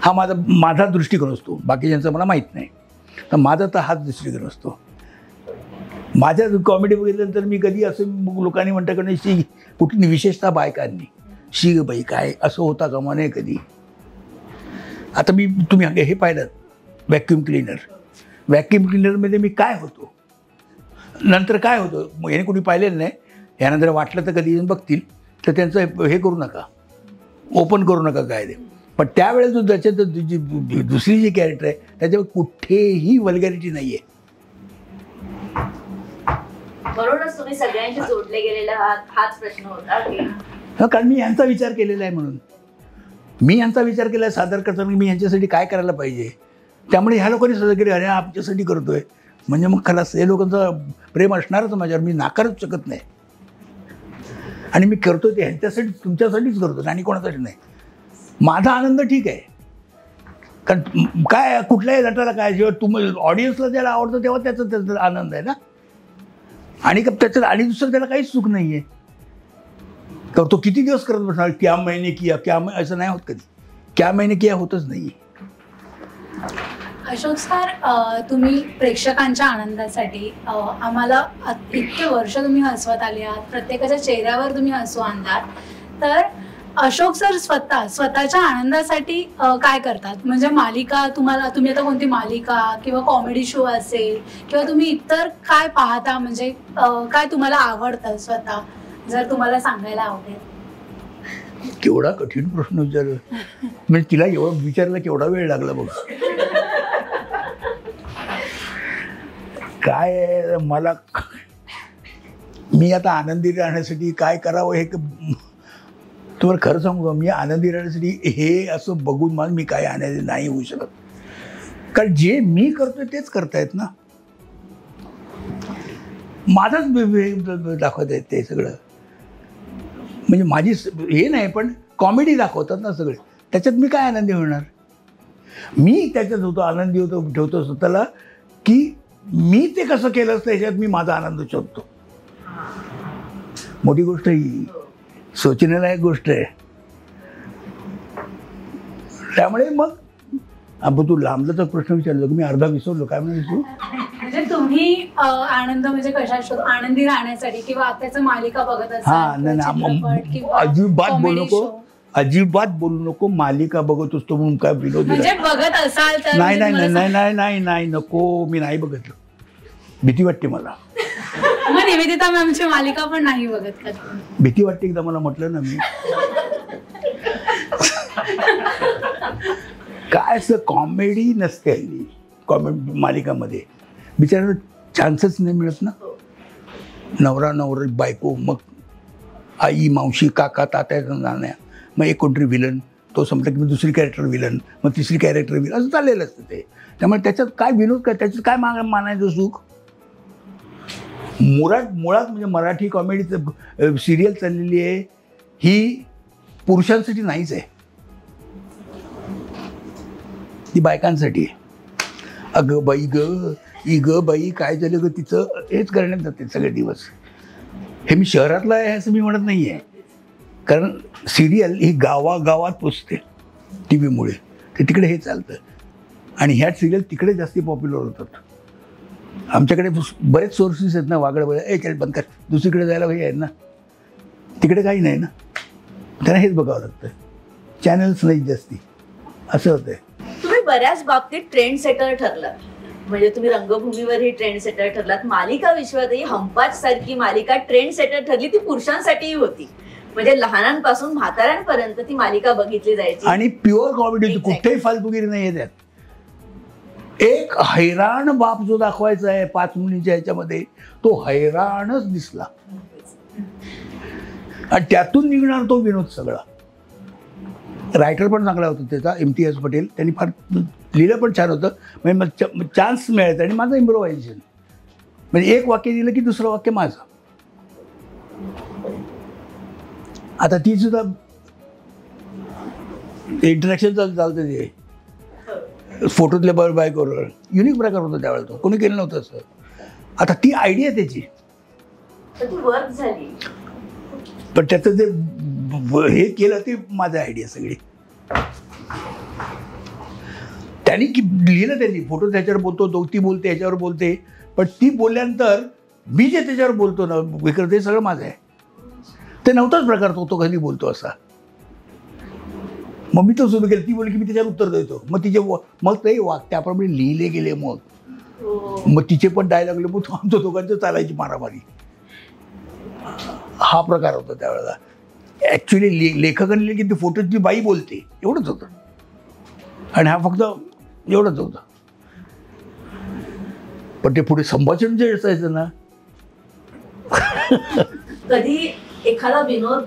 हा माझा दृष्टिकोन असतो. बाकीच्यांचा मला माहीत नाही, तर माझा तर हाच दृष्टिकोन असतो. माझ्या कॉमेडी बघितल्यानंतर मी कधी असं लोकांनी म्हणतं शी कुठली, विशेषतः बायकांनी, शी बाई काय असं होता का म्हणे कधी. आता तुम्ही हे पाहिलं व्हॅक्यूम क्लिनरमध्ये मी काय होतो, नंतर काय होतं मग याने कोणी पाहिलेलं नाही. यानंतर वाटलं तर कधी येऊन बघतील तर त्यांचं हे करू नका, ओपन करू नका काय ते. पण त्यावेळेस जो त्याच्यात दुसरी जी कॅरेक्टर आहे त्याच्यावर कुठेही वल्गॅरिटी नाही आहे. म्हणूनच तुम्ही सगळ्यांशी जोडले गेलेला हाच प्रश्न होता की कारण मी यांचा विचार केलेला आहे. म्हणून मी यांचा विचार केला आहे सादर करताना मी यांच्यासाठी काय करायला पाहिजे. त्यामुळे ह्या लोकांनी सादर केले, अरे आमच्यासाठी करतोय, म्हणजे मग खलास हे लोकांचं प्रेम असणारच माझ्यावर, मी नाकारच शकत नाही. आणि मी करतो ते ह्यांच्यासाठी तुमच्यासाठीच करतो आणि कोणासाठी नाही. माझा आनंद ठीक आहे, कारण काय कुठल्याही नटाला काय, जेव्हा तुम्ही ऑडियन्सला ज्याला आवडतं तेव्हा त्याचा आनंद आहे ना. आणि त्याच्यात आणि दुसरं त्याला काहीच चूक नाही आहे. तर तो किती दिवस करत बसणार, क्या मैंने किया क्या असं नाही होत कधी. क्या मैंने किया होतच नाही. अशोक सर, तुम्ही प्रेक्षकांच्या आनंदासाठी आम्हाला इतके वर्ष तुम्ही हसवत आले आहात, प्रत्येकाच्या चेहऱ्यावर तुम्ही हसू आणलात. तर अशोक सर स्वतःच्या आनंदासाठी काय करतात? म्हणजे मालिका तुम्ही आता कोणती मालिका किंवा कॉमेडी शो असेल किंवा तुम्ही इतर काय पाहता, म्हणजे काय तुम्हाला आवडतं स्वतः, जर तुम्हाला सांगायला आवडेल? केवढा कठीण प्रश्न विचारला. म्हणजे तिला एवढं विचारला केवढा वेळ लागला बघ. काय मला, मी आता आनंदी राहण्यासाठी काय करावं हे तुम्हाला खरं सांगू का, मी आनंदी राहण्यासाठी हे असं बघून मला मी काय आनंदी नाही होऊ शकत. कारण जे मी करतोय तेच करतायत ना, माझाच दाखवत आहेत ते सगळं. म्हणजे माझी हे नाही, पण कॉमेडी दाखवतात ना सगळे, त्याच्यात मी काय आनंदी होणार. मी त्याच्यात होतो आनंदी होतो, ठेवतो स्वतःला की मी ते कसं केलं त्याच्यात मी माझा आनंद शोधतो. मोठी गोष्ट ही सोचण्यालायक गोष्ट आहे. त्यामुळे मग आपण तू लांबलाचा प्रश्न विचारला की मी अर्धा विसरलो. काय म्हणाली तू? म्हणजे तुम्ही आनंद म्हणजे कशा शोध, आनंदी राहण्यासाठी किंवा आताच मालिका बघत असाल, अजिबात बोलू नको, अजिबात बोलू नको. मालिका बघत असतो म्हणून काय विनोद म्हणजे बघत असाल तर? नाही नाही नाही नाही नाही नाही नाही नको, मी नाही बघितलं, भीती वाटते मला. मग निवेदिता मॅमची मालिका पण नाही बघत का? भीती वाटते. एकदा मला म्हटलं ना मी काय असं कॉमेडी नसते हल्ली कॉमेडी मालिकामध्ये. बिचारा चान्सच नाही मिळत ना. नवरा नवरी बायको, मग आई मावशी काका तात्या नाण्या, मग एक कोणतरी विलन, तो संपला की मग दुसरी कॅरेक्टर विलन, मग तिसरी कॅरेक्टर विलन, असं चाललेलं असतं ते. त्यामुळे त्याच्यात काय विनोद काय, त्याच्यात काय मानायचं सुख. मुळात म्हणजे मराठी कॉमेडीचं सिरियल चाललेली आहे ही पुरुषांसाठी नाहीच आहे, ती बायकांसाठी आहे. अगं बाई ग बाई काय झालं ग तिचं, हेच करण्यात जाते सगळे दिवस. हे मी शहरातलं आहे असं मी म्हणत नाही आहे, कारण सिरियल ही गावागावात पोचते टी व्हीमुळे, ते तिकडे हे चालतं. आणि ह्या सिरियल तिकडे जास्ती पॉप्युलर होतात. आमच्याकडे बरेच सोर्सेस आहेत ना, वागडं एक बंद कर, दुसरीकडे जायला भाई आहेत ना, तिकडे काही नाही ना, त्यांना हेच बघावं लागतं. चॅनल्स नाही जास्ती, असं होतं. तुम्ही बऱ्याच बाबतीत ट्रेंड सेटर ठरलात. म्हणजे तुम्ही रंगभूमीवरही ट्रेंड सेटर ठरलात, मालिका विश्वातही हंपाच सारखी मालिका ट्रेंड सेटर ठरली. ती पुरुषांसाठीही होती, म्हणजे लहानांपासून म्हाताऱ्यांपर्यंत ती मालिका बघितली जायची. आणि प्युअर कॉमेडी होती, कुठेही फालतुगिरी नाही आहे त्यात. एक हैराण बाप जो दाखवायचा आहे 5 मुलींच्या ह्याच्यामध्ये, तो हैराणच दिसला. आणि त्यातून निघणार तो विनोद सगळा. रायटर पण चांगला होता त्याचा, इम्तियाज पटेल, त्यांनी फार लिहिलं पण छान होतं. म्हणजे चान्स मिळायचा आणि माझं इम्प्रोव्हायझेशन, म्हणजे एक वाक्य दिलं की दुसरं वाक्य माझं. आता ती सुद्धा इंटरॅक्शन चालतं ते फोटोतल्या बायकोवर, युनिक प्रकार होता त्यावेळेला, तो कोणी केलं नव्हतं असं. आता ती आयडिया त्याची, वर्क झाली, पण त्याचं ते हे केलं ते माझं आयडिया सगळी. त्यांनी लिहिलं, त्यांनी फोटो त्याच्यावर बोलतो, ती बोलते ह्याच्यावर बोलते, पण ती बोलल्यानंतर मी जे त्याच्यावर बोलतो ना विक्रम, ते सगळं माझं आहे. ते नव्हताच प्रकार तो कधी बोलतो असा. मग मी तो सुरू केलं, ती बोलली की मी त्याच्यावर उत्तर देतो, मग तिचे मग ते त्याप्रमाणे लिहिले गेले. मग तिचे पण डायलॉग लिहिले, मग आमच्या दोघांचं चालायची मारामारी. हा प्रकार होता त्यावेळेला. ॲक्च्युली लेखकांनी लिहिले की ती फोटोची बाई बोलते, एवढंच होतं. आणि हा फक्त एवढंच होतं. पण ते पुढे संभाषण जे असायचं ना, कधी एखादा विनोद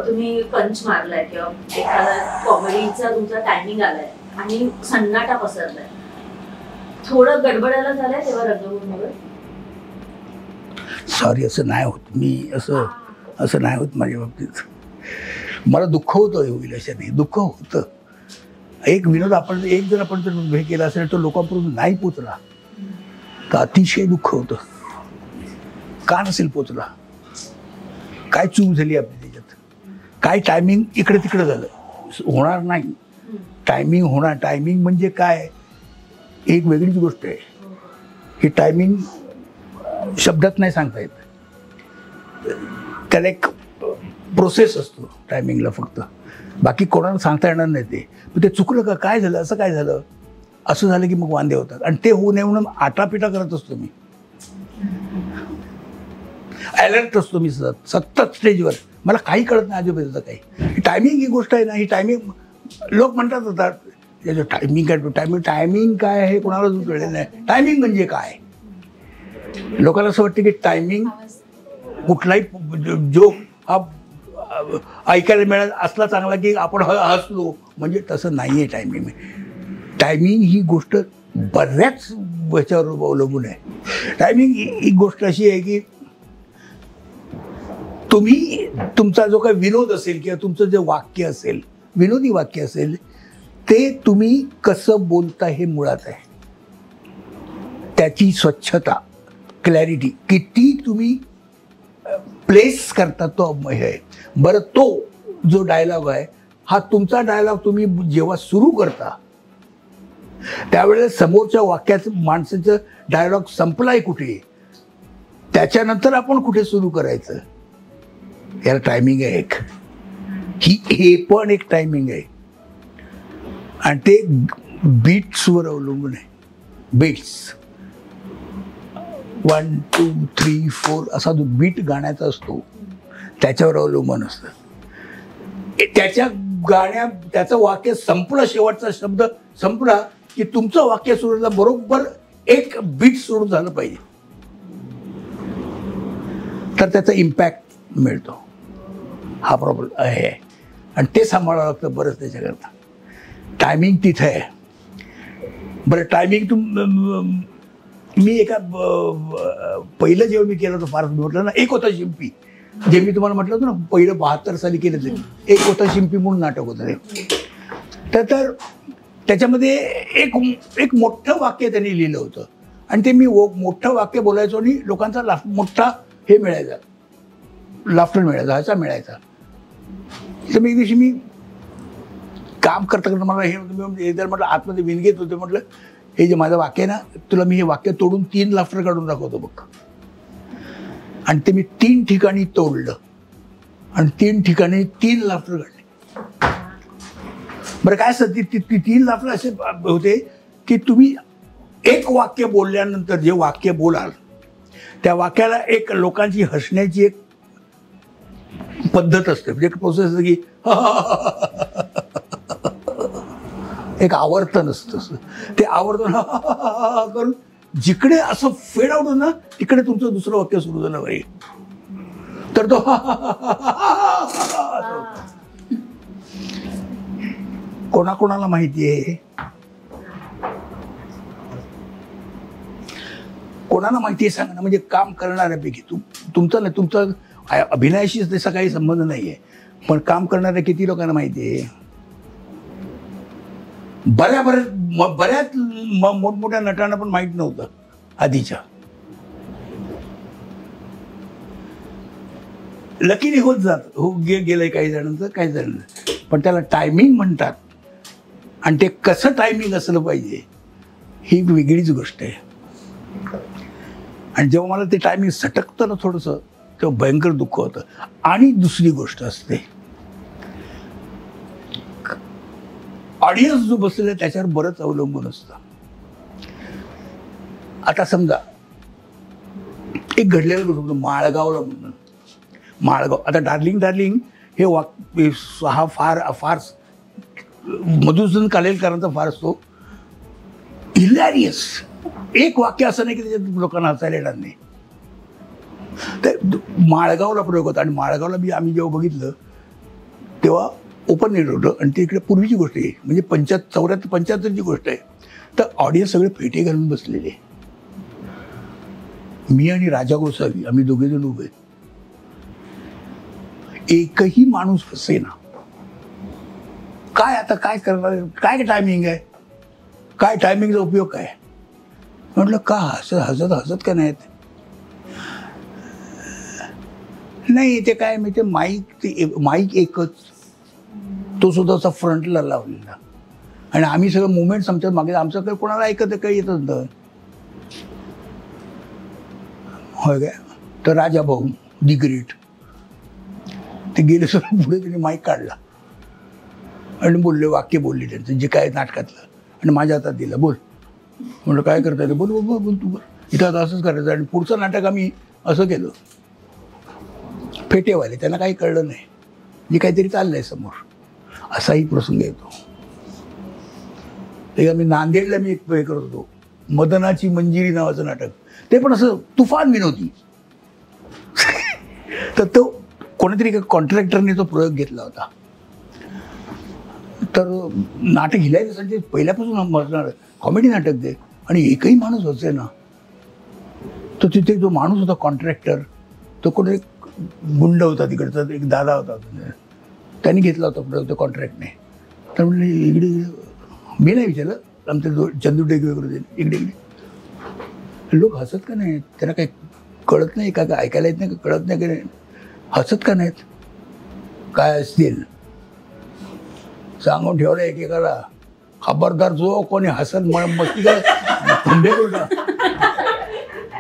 तुम्ही पंच मारलाय किंवा एखादा कॉमेडीचा तुमचा टायमिंग आलाय आणि सन्नाटा पसरलाय, थोडं गडबडायला झालंय तेव्हा रंगभूमीवर? सॉरी, असं नाही होत. मी असं नाही होत माझ्या बाबतीत. मला दुःख होतं होईल अशाने, दुःख होतं. एक विनोद आपण एक जर आपण जर हे केला असेल तर लोकांपर्यंत नाही पोचला तर अतिशय दुःख होतं. का नसेल पोचला? काय चूक झाली आपली त्याच्यात? काय टायमिंग इकडे तिकडे झालं? होणार नाही. टायमिंग होणार. टायमिंग म्हणजे काय? एक वेगळीच गोष्ट आहे. ही टायमिंग शब्दात नाही सांगता येत. त्याला एक प्रोसेस असतो टायमिंगला फक्त. बाकी कोणाला सांगता येणार नाही ते. पण ते चुकलं का? काय झालं? असं काय झालं? असं झालं की मग वांदे होतात. आणि ते होऊ नये म्हणून आटापिटा करत असतो मी. अलर्ट असतो मी सतत स्टेजवर. मला काही कळत नाही आजूबाजूचं काही. टायमिंग ही गोष्ट आहे ना, ही टायमिंग लोक म्हणतात होता टायमिंग काय टायमिंग काय हे कोणालाच कळलेलं नाही. टायमिंग म्हणजे काय? लोकांना असं वाटतं की टायमिंग कुठलाही जोक हा ऐकायला मिळाला असला चांगला की आपण हसलो म्हणजे तसं नाही आहे. टायमिंग ही गोष्ट बऱ्याच ह्याच्यावर अवलंबून आहे. टायमिंग ही गोष्ट अशी आहे की तुम्ही तुमचा जो काही विनोद असेल किंवा तुमचं जे वाक्य असेल, विनोदी वाक्य असेल, ते तुम्ही कसं बोलता हे मुळात आहे. त्याची स्वच्छता, क्लॅरिटी किती तुम्ही प्लेस करता तो हे आहे. बरं, तो जो डायलॉग आहे हा तुमचा डायलॉग तुम्ही जेव्हा सुरू करता त्यावेळेला समोरच्या वाक्याचं माणसाचं डायलॉग संपलाय कुठे, त्याच्यानंतर आपण कुठे सुरू करायचं, याला टायमिंग आहे एक. हे पण एक टायमिंग आहे. आणि ते बीट्सवर अवलंबून आहे. बीट्स 1 2 3 4 असा जो बीट गाण्याचा असतो त्याच्यावर अवलंबून असतं. त्याचं वाक्य संपलं, शेवटचा शब्द संपला की तुमचं वाक्य सुरू झालं बरोबर एक बीट सुरू झालं पाहिजे, तर त्याचा इम्पॅक्ट मिळतो. हा प्रॉब्लेम आहे आणि ते सांभाळावं लागतं बरंच त्याच्याकरता. टायमिंग तिथे आहे. बरं, टायमिंग मी एका पहिलं जेव्हा मी केलं होतं फार म्हटलं ना, एक होता शिंपी, जे मी तुम्हाला म्हटलं होतं ना पहिलं 72 साली केलं तरी, एक होता शिंपी म्हणून नाटक होतं ते. तर त्याच्यामध्ये एक मोठं वाक्य त्यांनी लिहिलं होतं आणि ते मी मोठं वाक्य बोलायचो आणि लोकांचा मोठा हे मिळायचा, लाफ्टर मिळायचा, ह्याचा मिळायचा. तर मी एक दिवशी मी काम करता करता मला हे जर म्हटलं आतमध्ये विनगेत होते, म्हटलं हे जे माझं वाक्य आहे ना, तुला मी हे वाक्य तोडून 3 लाफ्टर काढून दाखवतो बघ. आणि ते मी 3 ठिकाणी तोडलं आणि 3 ठिकाणी 3 लाफ्टर काढले. बरं, काय असतं ती 3 लाफ्टर असे होते की तुम्ही एक वाक्य बोलल्यानंतर जे वाक्य बोलाल त्या वाक्याला एक लोकांची हसण्याची एक पद्धत असते, म्हणजे एक प्रोसेस असते की एक आवर्तन असतं. ते आवर्तन करून जिकडे असं फेड आउट ना तिकडे तुमचं दुसरं वाक्य सुरू झालं पाहिजे. तर तो कोणाकोणाला माहिती आहे, कोणाला माहिती आहे सांगा ना. म्हणजे काम करणाऱ्यापैकी तुमचा नाही, तुमचा अभिनयाशी त्याचा काही संबंध नाही आहे, पण काम करणाऱ्या किती लोकांना माहिती आहे? बऱ्याच मोठमोठ्या नटांना पण माहीत नव्हतं आधीच्या. लकीने होत जात गेलंय काही जणांचं, काही जणांचं, पण त्याला टायमिंग म्हणतात. आणि ते कसं टायमिंग असलं पाहिजे ही वेगळीच गोष्ट आहे. आणि जेव्हा मला ते टायमिंग सटकतं ना थोडंसं, तेव्हा भयंकर दुःख होतं. आणि दुसरी गोष्ट असते, ऑडियन्स जो बसलेला आहे त्याच्यावर बरंच अवलंबून असतं. आता समजा एक घडलेलं गोष्ट माळगावला म्हणून, माळगाव, आता डार्लिंग डार्लिंग हे हा फार मधुसूदन कालेलकरांचा फार असतो हिलॅरियस. एक वाक्य असं नाही की त्याच्यात लोकांना हसायला येणार नाही. तर माळगावला प्रयोग होता आणि माळगावला आम्ही जेव्हा बघितलं तेव्हा ओपन नेट होतं आणि ती इकडे पूर्वीची गोष्ट आहे, म्हणजे 74-75ची गोष्ट आहे. तर ऑडियन्स सगळे फेटे घालून बसलेले. मी आणि राजा गोसावी आम्ही दोघेजण उभे. एकही माणूस हसेना. काय आता काय करणार, काय टायमिंग आहे, काय टायमिंगचा उपयोग काय. म्हटलं का हसत हसत का नाहीत. नाही ते काय मी ते माईक एकच, तो सुद्धा असा फ्रंटला लावलेला आणि आम्ही सगळं मुवमेंट्स आमच्या मागे, आमचं काही कोणाला ऐकत काही येत नव्हतं. होय काय. तर राजा भाऊ दी ग्रेट ते गेले सगळं पुढे, त्यांनी माईक काढला आणि बोलले, वाक्य बोलले त्यांचं जे काय नाटकातलं आणि माझ्या हातात दिलं. बोल. म्हटलं काय करता येतं. बोल बोल बोल तू बोल. इथं आता असंच करायचं. आणि पुढचं नाटक आम्ही असं केलं. फेटेवाले त्यांना काही कळलं नाही, जे काहीतरी चाललंय समोर, असाही प्रसंग येतो. एक आम्ही नांदेडला मी एक हे करत होतो, मदनाची मंजिरी नावाचं नाटक. ते पण असं तुफान विनोदी. तर तो कोणीतरी एका कॉन्ट्रॅक्टरने तो प्रयोग घेतला होता. तर नाटक हिलायसाठी पहिल्यापासून कॉमेडी नाटक ते, आणि एकही माणूस असे ना. तर तिथे जो माणूस होता कॉन्ट्रॅक्टर, तो कोणी गुंड होता तिकडचा, एक दादा होता, त्यांनी घेतला होता प्रयोग कॉन्ट्रॅक्टने. तर म्हणले इकडे, मी नाही विचारलं, आमच्या जो चंदू टेके वगैरे इकडे इकडे. लोक हसत का नाही, त्यांना काही कळत नाही का, ऐकायला येत नाही का, कळत नाही का नाही, हसत का नाहीत. काय असतील सांगून ठेवलं एकेकाला, खबरदार जो कोणी हसत मस्ती काय पुंडे करू.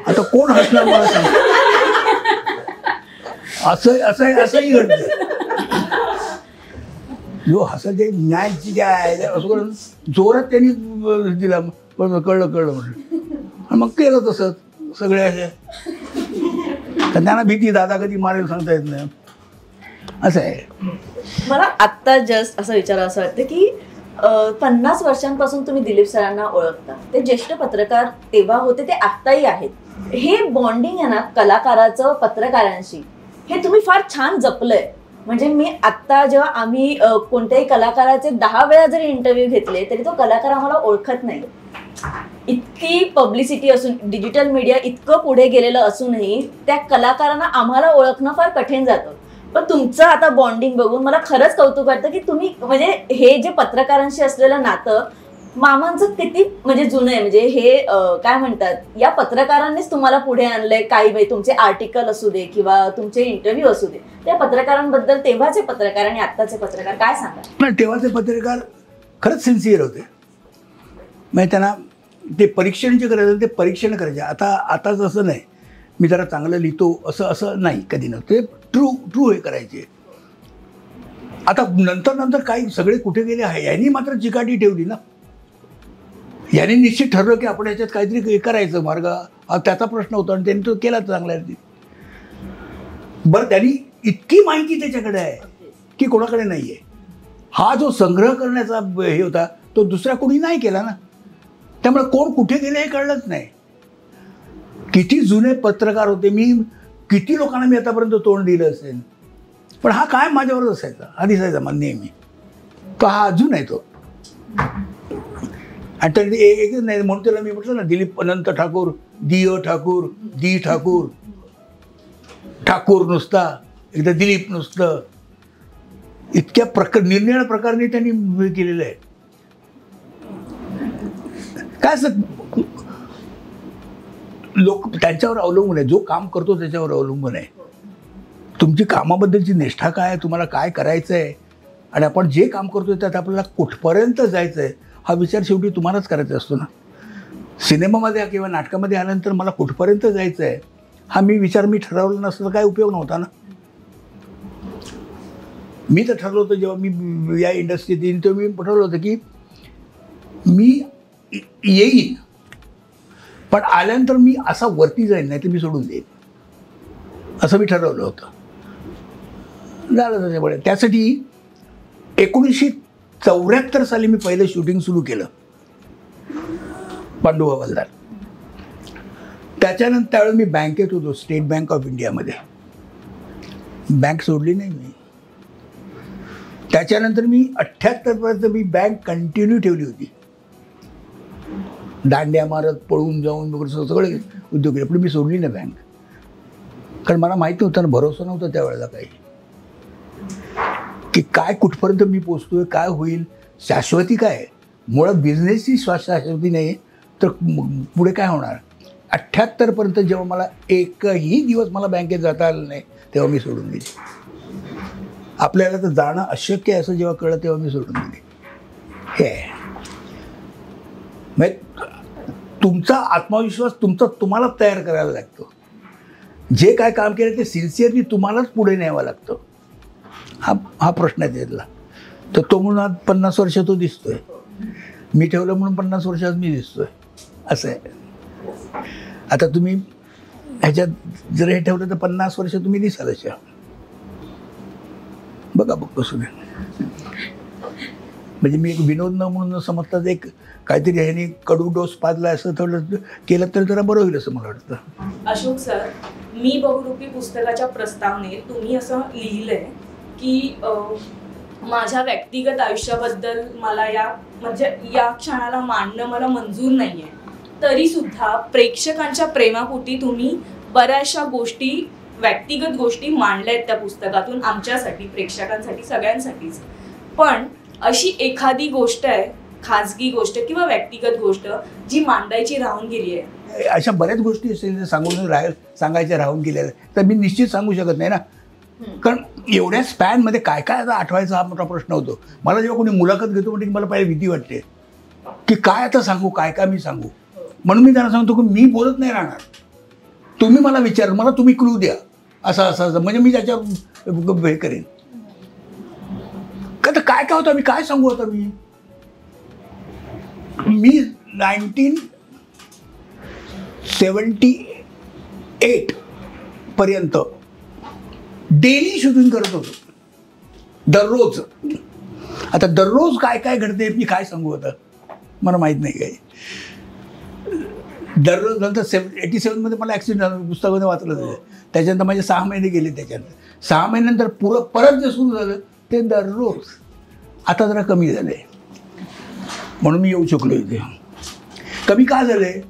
आता कोण हसणार मला सांग. असंही घडतं. जो हसायचे न्यायची काय आहे असं करून जोरात त्यांनी दिला. कळलं म्हटलं. मग केलं तसं सगळे असे. तर त्यांना भीती, दादा कधी मारेल सांगता येत नाही, असं आहे. मला आत्ता जस्ट असं विचारावं असं वाटतं की 50 वर्षांपासून तुम्ही दिलीप सरांना ओळखता. ते ज्येष्ठ पत्रकार तेव्हा होते, ते आत्ताही आहेत. हे बॉन्डिंग आहे ना कलाकाराचं पत्रकारांशी, हे तुम्ही फार छान जपलंय. म्हणजे मी आत्ता जेव्हा आम्ही कोणत्याही कलाकाराचे 10 वेळा जरी इंटरव्ह्यू घेतले तरी तो कलाकार आम्हाला ओळखत नाही. इतकी पब्लिसिटी असून, डिजिटल मीडिया इतकं पुढे गेलेलं असूनही त्या कलाकारांना आम्हाला ओळखणं फार कठीण जातं. पण तुमचं आता बॉन्डिंग बघून मला खरंच कौतुक वाटतं की तुम्ही म्हणजे हे जे पत्रकारांशी असलेलं नातं मामांचं किती म्हणजे जुनं आहे. म्हणजे हे काय म्हणतात, या पत्रकारांनीच तुम्हाला पुढे आणलंय. काही तुमचे आर्टिकल असू दे किंवा तुमचे इंटरव्ह्यू असू दे, त्या पत्रकारांबद्दल तेव्हाचे पत्रकार आणि आत्ताचे पत्रकार काय सांगा. तेव्हाचे पत्रकार खरंच सिन्सिअर होते. म्हणजे त्यांना ते परीक्षण जे करायचं ते परीक्षण करायचे. आता जसं नाही, मी जरा चांगलं लिहितो असं नाही, कधी नव्हतं. ते ट्रू हे करायचे. आता नंतर काही सगळे कुठे गेले आहे. यांनी मात्र चिकाटी ठेवली ना. यांनी निश्चित ठरलं की आपण याच्यात काहीतरी करायचं मार्ग, त्याचा प्रश्न होता आणि त्यांनी तो केला चांगला. बरं, त्यांनी इतकी माहिती त्याच्याकडे आहे की कोणाकडे नाही आहे. हा जो संग्रह करण्याचा हे होता तो दुसरा कोणी नाही केला ना. त्यामुळे कोण कुठे गेले हे कळलंच नाही. किती जुने पत्रकार होते, मी किती लोकांना मी आतापर्यंत तोंड दिलं असेल, पण हा काय माझ्यावरच असायचा, हा दिसायचा मला नेहमी. तो हा अजून आहे तो. आणि तर एकच नाही म्हणून त्याला मी म्हटलं ना, दिलीप अनंत ठाकूर, दी ठाकूर, ठाकूर नुसता, एकदा दिलीप नुसतं. इतक्या निरनिराळ्या प्रकाराने त्यांनी हे केलेलं आहे. काय असं लोक त्यांच्यावर अवलंबून आहे. जो काम करतो त्याच्यावर अवलंबून आहे. तुमची कामाबद्दलची निष्ठा काय आहे, तुम्हाला काय करायचं आहे, आणि आपण जे काम करतोय त्यात आपल्याला कुठपर्यंत जायचं आहे हा विचार शेवटी तुम्हालाच करायचा असतो ना. सिनेमामध्ये किंवा नाटकामध्ये आल्यानंतर मला कुठपर्यंत जायचं आहे हा विचार मी ठरवलं नसतं तर काय उपयोग नव्हता ना. मी तर ठरवलं होतं, जेव्हा मी या इंडस्ट्रीत येईन तेव्हा मी ठरवलं होतं की मी येईन, पण आल्यानंतर मी असा वरती जाईन, नाही तर मी सोडून देईन, असं मी ठरवलं होतं. झालं त्याच्यामुळे. त्यासाठी 1974 साली मी पहिलं शूटिंग सुरू केलं, पांडू हवालदार. त्याच्यानंतर त्यावेळेस मी बँकेत होतो, स्टेट बँक ऑफ इंडियामध्ये. बँक सोडली नाही मी. त्याच्यानंतर मी 78 पर्यंत मी बँक कंटिन्यू ठेवली होती. दांड्या मारत पळून जाऊन वगैरे सगळे उद्योग केले. पण मी सोडली नाही बँक, कारण मला माहिती नव्हतं ना, भरोसा नव्हता त्यावेळेला काही, की काय कुठपर्यंत मी पोचतोय, काय होईल, शाश्वती काय. मुळात बिझनेसची शाश्वती नाही तर पुढे काय होणार. 78पर्यंत जेव्हा मला एकही दिवस मला बँकेत जाता आलं नाही तेव्हा मी सोडून दिली. आपल्याला तर जाणं अशक्य आहे असं जेव्हा कळलं तेव्हा मी सोडून दिली. हे म्हणजे तुमचा आत्मविश्वास तुम्हाला तयार करायला लागतो. जे काय काम केलं ते सिन्सिअरली तुम्हालाच पुढे न्यावं लागतं. हा प्रश्न आहे त्यातला. तर तो म्हणून आज 50 वर्ष तो दिसतोय, मी ठेवलं म्हणून 50 वर्षात मी दिसतोय, असं आहे. आता तुम्ही ह्याच्यात जर हे ठेवलं तर 50 वर्ष तुम्ही दिसाल अशा. बघा बघ कसं नाही. म्हणजे मी एक विनोद न म्हणून समजतात, एक काहीतरी ह्याने कडू डोस पाजला असं थोडं केलं तर जरा बरं होईल असं मला वाटतं. अशोक सर, मी बहुरूपी पुस्तकाच्या प्रस्तावनेत तुम्ही असं लिहिलंय की माझ्या व्यक्तिगत आयुष्याबद्दल मला या क्षणाला मांडणं मला मंजूर नाहीये, तरी सुद्धा प्रेक्षकांच्या प्रेमापोटी तुम्ही बऱ्याचशा गोष्टी, व्यक्तिगत गोष्टी मांडल्यात त्या पुस्तकातून आमच्यासाठी, प्रेक्षकांसाठी, सगळ्यांसाठीच. पण अशी एखादी गोष्ट आहे, खाजगी गोष्ट किंवा व्यक्तिगत गोष्ट जी मांडायची राहून गेली आहे? अशा बऱ्याच गोष्टी असतील सांगायच्या राहून गेलेल्या, तर मी निश्चित सांगू शकत नाही ना, कारण एवढ्या स्पॅनमध्ये काय काय आता आठवायचा हा मोठा प्रश्न होतो. मला जेव्हा कोणी मुलाखत घेतो म्हणजे मला पहिले भीती वाटते की काय आता सांगू, काय काय मी सांगू. म्हणून मी त्यांना सांगतो की मी बोलत नाही राहणार, तुम्ही मला विचार, मला तुम्ही क्लू द्या, असं असं म्हणजे मी त्याच्यावर हे करेन. का तर काय काय होतं, मी काय सांगू आता. मी 1978 पर्यंत डेली शूटिंग करत होतो, दररोज. आता दररोज काय काय घडते मी काय सांगू आता, मला माहीत नाही काय. दररोज नंतर 87मध्ये मला ॲक्सिडेंट झाला, पुस्तकामध्ये वाचलं होतं. त्याच्यानंतर माझे 6 महिने गेले. त्याच्यानंतर 6 महिन्यानंतर परत जे सुरू झालं ते दररोज. आता जरा कमी झालं आहे म्हणून मी येऊ शकलो इथे. कमी का झालं आहे,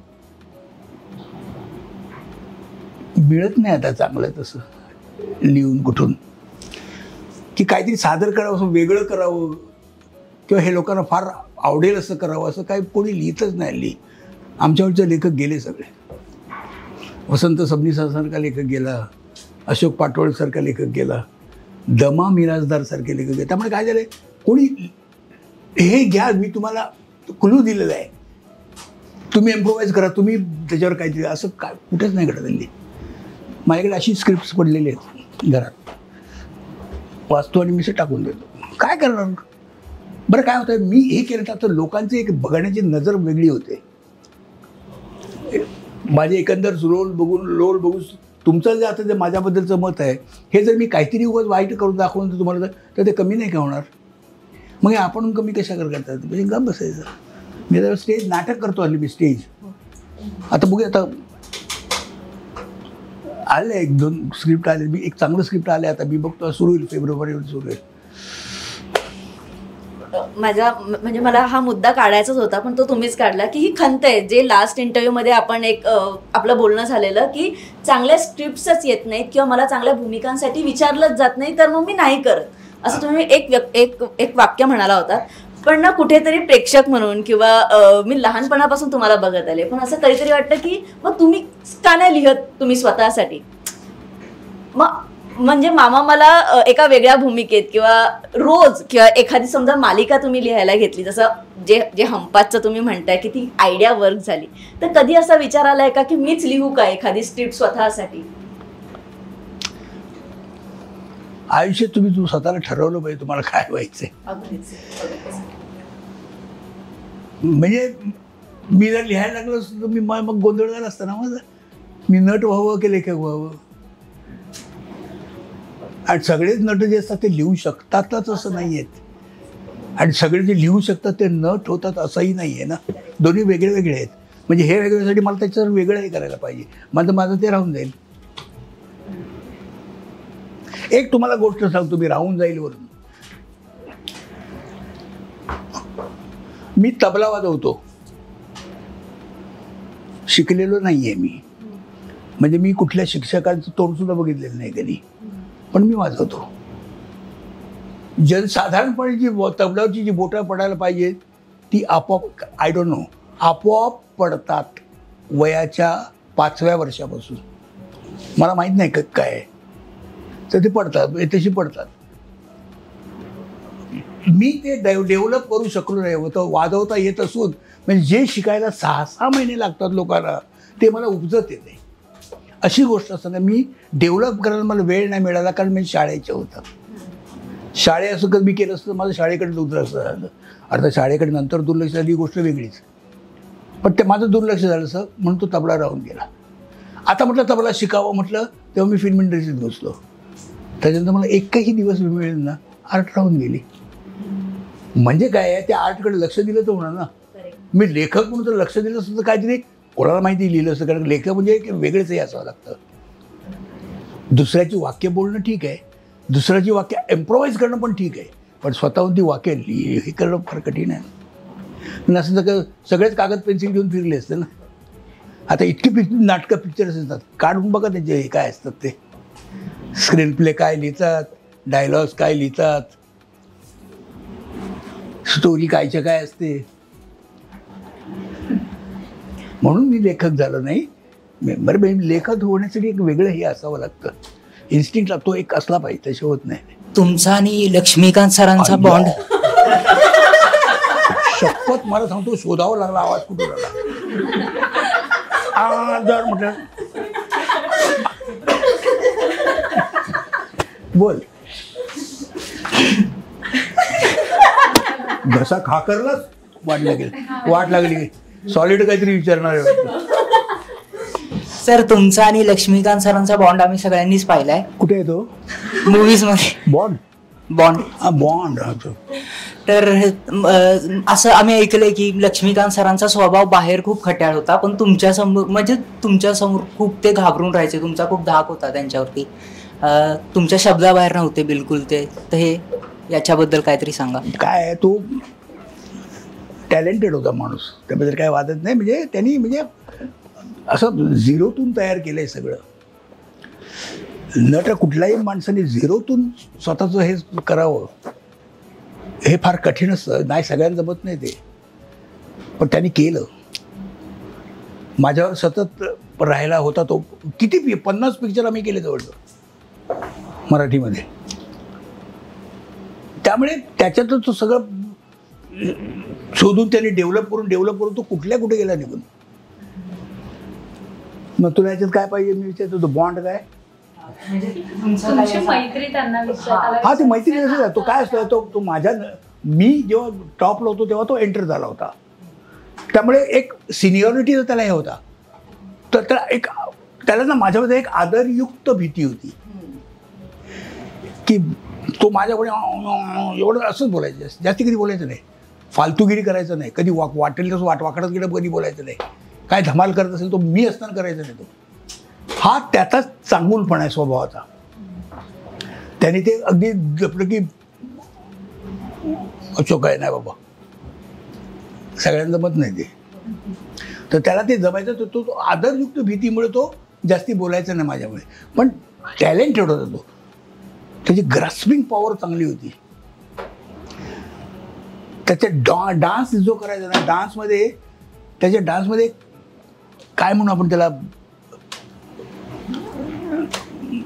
मिळत नाही आता चांगलं तसं लिहून कुठून, की काहीतरी सादर करावं, असं वेगळं करावं किंवा हे लोकांना फार आवडेल असं करावं, असं काही कोणी लिहितच नाही. आमच्यावरचे लेखक गेले सगळे. वसंत सबनीसारखा लेखक गेला, अशोक पाटोळसारखा लेखक गेला, दमा मिराजदारसारखे लेखक गेले. त्यामुळे काय झालं, कोणी हे घ्या, मी तुम्हाला क्लू दिलेला आहे, तुम्ही इम्प्रोवाइज करा, तुम्ही त्याच्यावर काहीतरी, असं काय कुठेच नाही घडत हल्ली. माझ्याकडे अशी स्क्रिप्ट्स पडलेली आहेत घरात, वाचतो आणि मी असं टाकून देतो. काय करणार बरं. काय होतं, मी हे केलं तर लोकांची एक बघण्याची नजर वेगळी होते. माझे एकंदर रोल बघून तुमचं जे आता जे माझ्याबद्दलचं मत आहे, हे जर मी काहीतरी उगाच वाईट करून दाखवून तुम्हाला तर ते कमी नाही का होणार. मग आपण कमी कशा करतात, म्हणजे गप बसायचं. मी आता स्टेज नाटक करतो आली, मी स्टेज आता बघूया. आता आले 1-2 स्क्रिप्ट आले, मी एक चांगलं स्क्रिप्ट आले, आता मी बघतो सुरू होईल, फेब्रुवारीवर सुरू होईल. म्हणजे मला हा मुद्दा काढायचाच होता, पण तो तुम्हीच काढला की ही खंत आहे. जे लास्ट इंटरव्ह्यूमध्ये आपण एक आपलं बोलणं झालेलं की चांगल्या स्क्रिप्ट्सच येत नाहीत किंवा मला चांगल्या भूमिकांसाठी विचारलंच जात नाही, तर मग मी नाही करत, असं तुम्ही एक वाक्य म्हणाला होता. पण ना कुठेतरी प्रेक्षक म्हणून किंवा मी लहानपणापासून तुम्हाला बघत आले, पण असं कधीतरी वाटतं की मग तुम्ही का नाही लिहत तुम्ही स्वतःसाठी. मग म्हणजे मामा मला एका वेगळ्या भूमिकेत किंवा रोज किंवा एखादी समजा मालिका तुम्ही लिहायला घेतली, जसं जे हंपासचं तुम्ही म्हणताय की ती आयडिया वर्क झाली, तर कधी असा विचार आलाय का की मीच लिहू का एखादी स्क्रिप्ट स्वतःसाठी? आयुष्यात तू स्वतःला ठरवलं पाहिजे तुम्हाला काय व्हायचंय. म्हणजे मी जर लिहायला लागलो असतो तर मी मग गोंधळ झाला असता ना माझा. मी नट व्हावं की लेखक व्हावं. आणि सगळेच नट जे असतात ते लिहू शकतातच असं नाही आहेत, आणि सगळे जे लिहू शकतात ते नट होतात असंही नाही आहे ना. दोन्ही वेगळे वेगळे आहेत. म्हणजे हे वेगळ्यासाठी मला त्याच्यावर वेगळं हे करायला पाहिजे, माझं ते राहून जाईल. एक तुम्हाला गोष्ट सांगतो, मी राहून जाईल वरून. मी तबला वाजवतो शिकलेलो नाही आहे मी, म्हणजे मी कुठल्या शिक्षकांचं तोंडसुद्धा बघितलेलं नाही कधी, पण मी वाजवतो. साधारणपणे जी तबल्यावरची जी बोटं पडायला पाहिजे ती आपोआप, आय डोंट नो, आपोआप पडतात वयाच्या 5व्या वर्षापासून. मला माहीत नाही काय आहे, तर ते पडतात, तशी पडतात. मी ते डेव्हलप करू शकलो नाही होतं. वाजवता येत असून म्हणजे जे शिकायला 6-6 महिने लागतात लोकांना, ते मला उपजत येते. अशी गोष्ट असताना मी डेव्हलप करायला मला वेळ नाही मिळाला, कारण मी शाळेच्या होतं. शाळे असं कधी मी केलं असतं माझं शाळेकडे दुर्लक्ष झालं. अर्थात शाळेकडे नंतर दुर्लक्ष झाली ही गोष्ट वेगळीच, पण ते माझं दुर्लक्ष झालं असं म्हणून तो तबला राहून गेला. आता म्हटलं तबला शिकावं म्हटलं, तेव्हा मी फिल्म इंडस्ट्रीत घुसलो. त्याच्यानंतर मला एकही दिवस मिळेल ना, आर्ट राहून गेली. म्हणजे काय आहे, त्या आर्टकडे लक्ष दिलं तर होणार ना. मी लेखक म्हणून तर लक्ष दिलं असतं तर काहीतरी कोणाला माहिती लिहिलं असतं, कारण लेखक म्हणजे एक वेगळंच हे असावं लागतं. दुसऱ्याची वाक्य बोलणं ठीक आहे, दुसऱ्याची वाक्य इम्प्रोवाइज करणं पण ठीक आहे, पण स्वतःहून ती वाक्य हे करणं फार कठीण आहे. नसं तर सगळेच कागद पेन्सिल घेऊन फिरले असते ना. आता इतकी नाटकं पिक्चर्स असतात, काढून बघा त्याचे हे काय असतात, ते स्क्रीन प्ले काय लिहितात, डायलॉग्स काय लिहितात, स्टोरी कायच्या काय असते. म्हणून मी लेखक झालो नाही. बरं, लेखक होण्यासाठी एक वेगळं हे असावं लागतं, इन्स्टिंक्ट तो एक असला पाहिजे, तसे होत नाही. तुमचा आणि लक्ष्मीकांत सरांचा बॉन्ड, शपथ मला सांगतो शोधावं लागला आवाज कुठून आला. जर म्हटलं बोल, घसा खाकरलाच वाट लागली सॉलिड काहीतरी विचारणार आहे. सर तुमचा आणि लक्ष्मीकांत सरांचा बॉन्ड आम्ही सगळ्यांनीच पाहिलाय. कुठे आहे तो? मूवीज मध्ये. Bond bond. तर असं आम्ही ऐकलंय की लक्ष्मीकांत सरांचा स्वभाव बाहेर खूप खट्याळ होता, पण तुमच्यासमोर म्हणजे तुमच्यासमोर खूप ते घाबरून राहायचे, तुमचा खूप धाक होता त्यांच्यावरती, तुमच्या शब्दाबाहेर नव्हते बिलकुल ते. तर हे याच्याबद्दल काहीतरी सांगा. काय आहे, तो टॅलेंटेड होता माणूस, त्याबद्दल काय वादत नाही. म्हणजे त्यांनी म्हणजे असं झिरोतून तयार केलंय सगळं. नट कुठल्याही माणसाने झिरोतून स्वतःचं हे करावं हे फार कठीण असतं, नाही सगळ्यांना जमत नाही ते, पण त्यांनी केलं. माझ्यावर सतत राहायला होता तो. किती 50 पिक्चर आम्ही केले जवळजवळ मराठीमध्ये. त्यामुळे त्याच्यातच तो सगळं शोधून त्यांनी डेव्हलप करून तो कुठे गेला निघून. मग तुला याच्यात काय पाहिजे मी विचारतो, तो बॉन्ड काय? हा, ती मैत्री नसेल. तो काय असतो, तो माझ्या, मी जेव्हा टॉपला होतो तेव्हा तो एंटर झाला होता, त्यामुळे एक सिनियरिटीचा त्याला हे होता. तर त्याला ना माझ्यामध्ये एक आदरयुक्त भीती होती की तो माझ्याकडे एवढं असंच बोलायचं, जास्ती कधी बोलायचं नाही, फालतूगिरी करायचं नाही, कधी वाटेल तसं वाकडत गेलं कधी बोलायचं नाही, काय धमाल करत असेल तो मी असताना करायचं नाही. तो हा त्याचाच चांगुलपणा आहे स्वभावाचा. त्याने ते अगदी जपलं की अशोक आहे नाही बाबा, सगळ्यांना जमत नाही ते. तर त्याला ते जमायचं, तर तो आदरयुक्त भीतीमुळे तो जास्ती बोलायचा नाही माझ्यामुळे. पण टॅलेंटेड होता तो, त्याची ग्रास्पिंग पॉवर चांगली होती. त्याच्या डान्स जो करायचा ना, त्याच्या डान्समध्ये काय म्हणू आपण त्याला,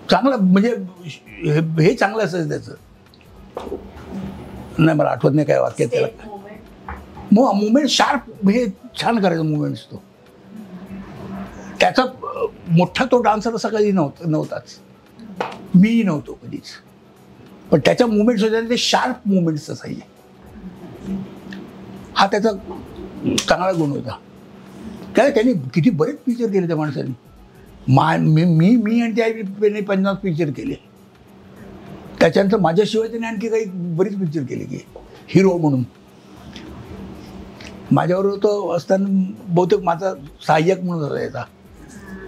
चांगलं म्हणजे हे चांगलं असायचं त्याचं. नाही मला आठवत नाही काय वाक्य त्याला. मुवमेंट शार्प, हे छान करायचं मुवमेंट्स. तो त्याचा मोठा तो डान्सर असा कधी नव्हताच, मीही नव्हतो कधीच, पण त्याच्या मुवमेंट्स होत्या ते शार्प मुवमेंट्स असायचे. हा त्याचा चांगला गुण होता. त्यांनी किती बरेच पिक्चर केले त्या माणसाने. मी आणि त्याने 50 पिक्चर केले. त्याच्यानंतर माझ्याशिवाय त्याने आणखी काही बरीच पिक्चर केले की हिरो म्हणून. माझ्याबरोबर तो असताना बहुतेक माझा सहाय्यक म्हणून असायचा,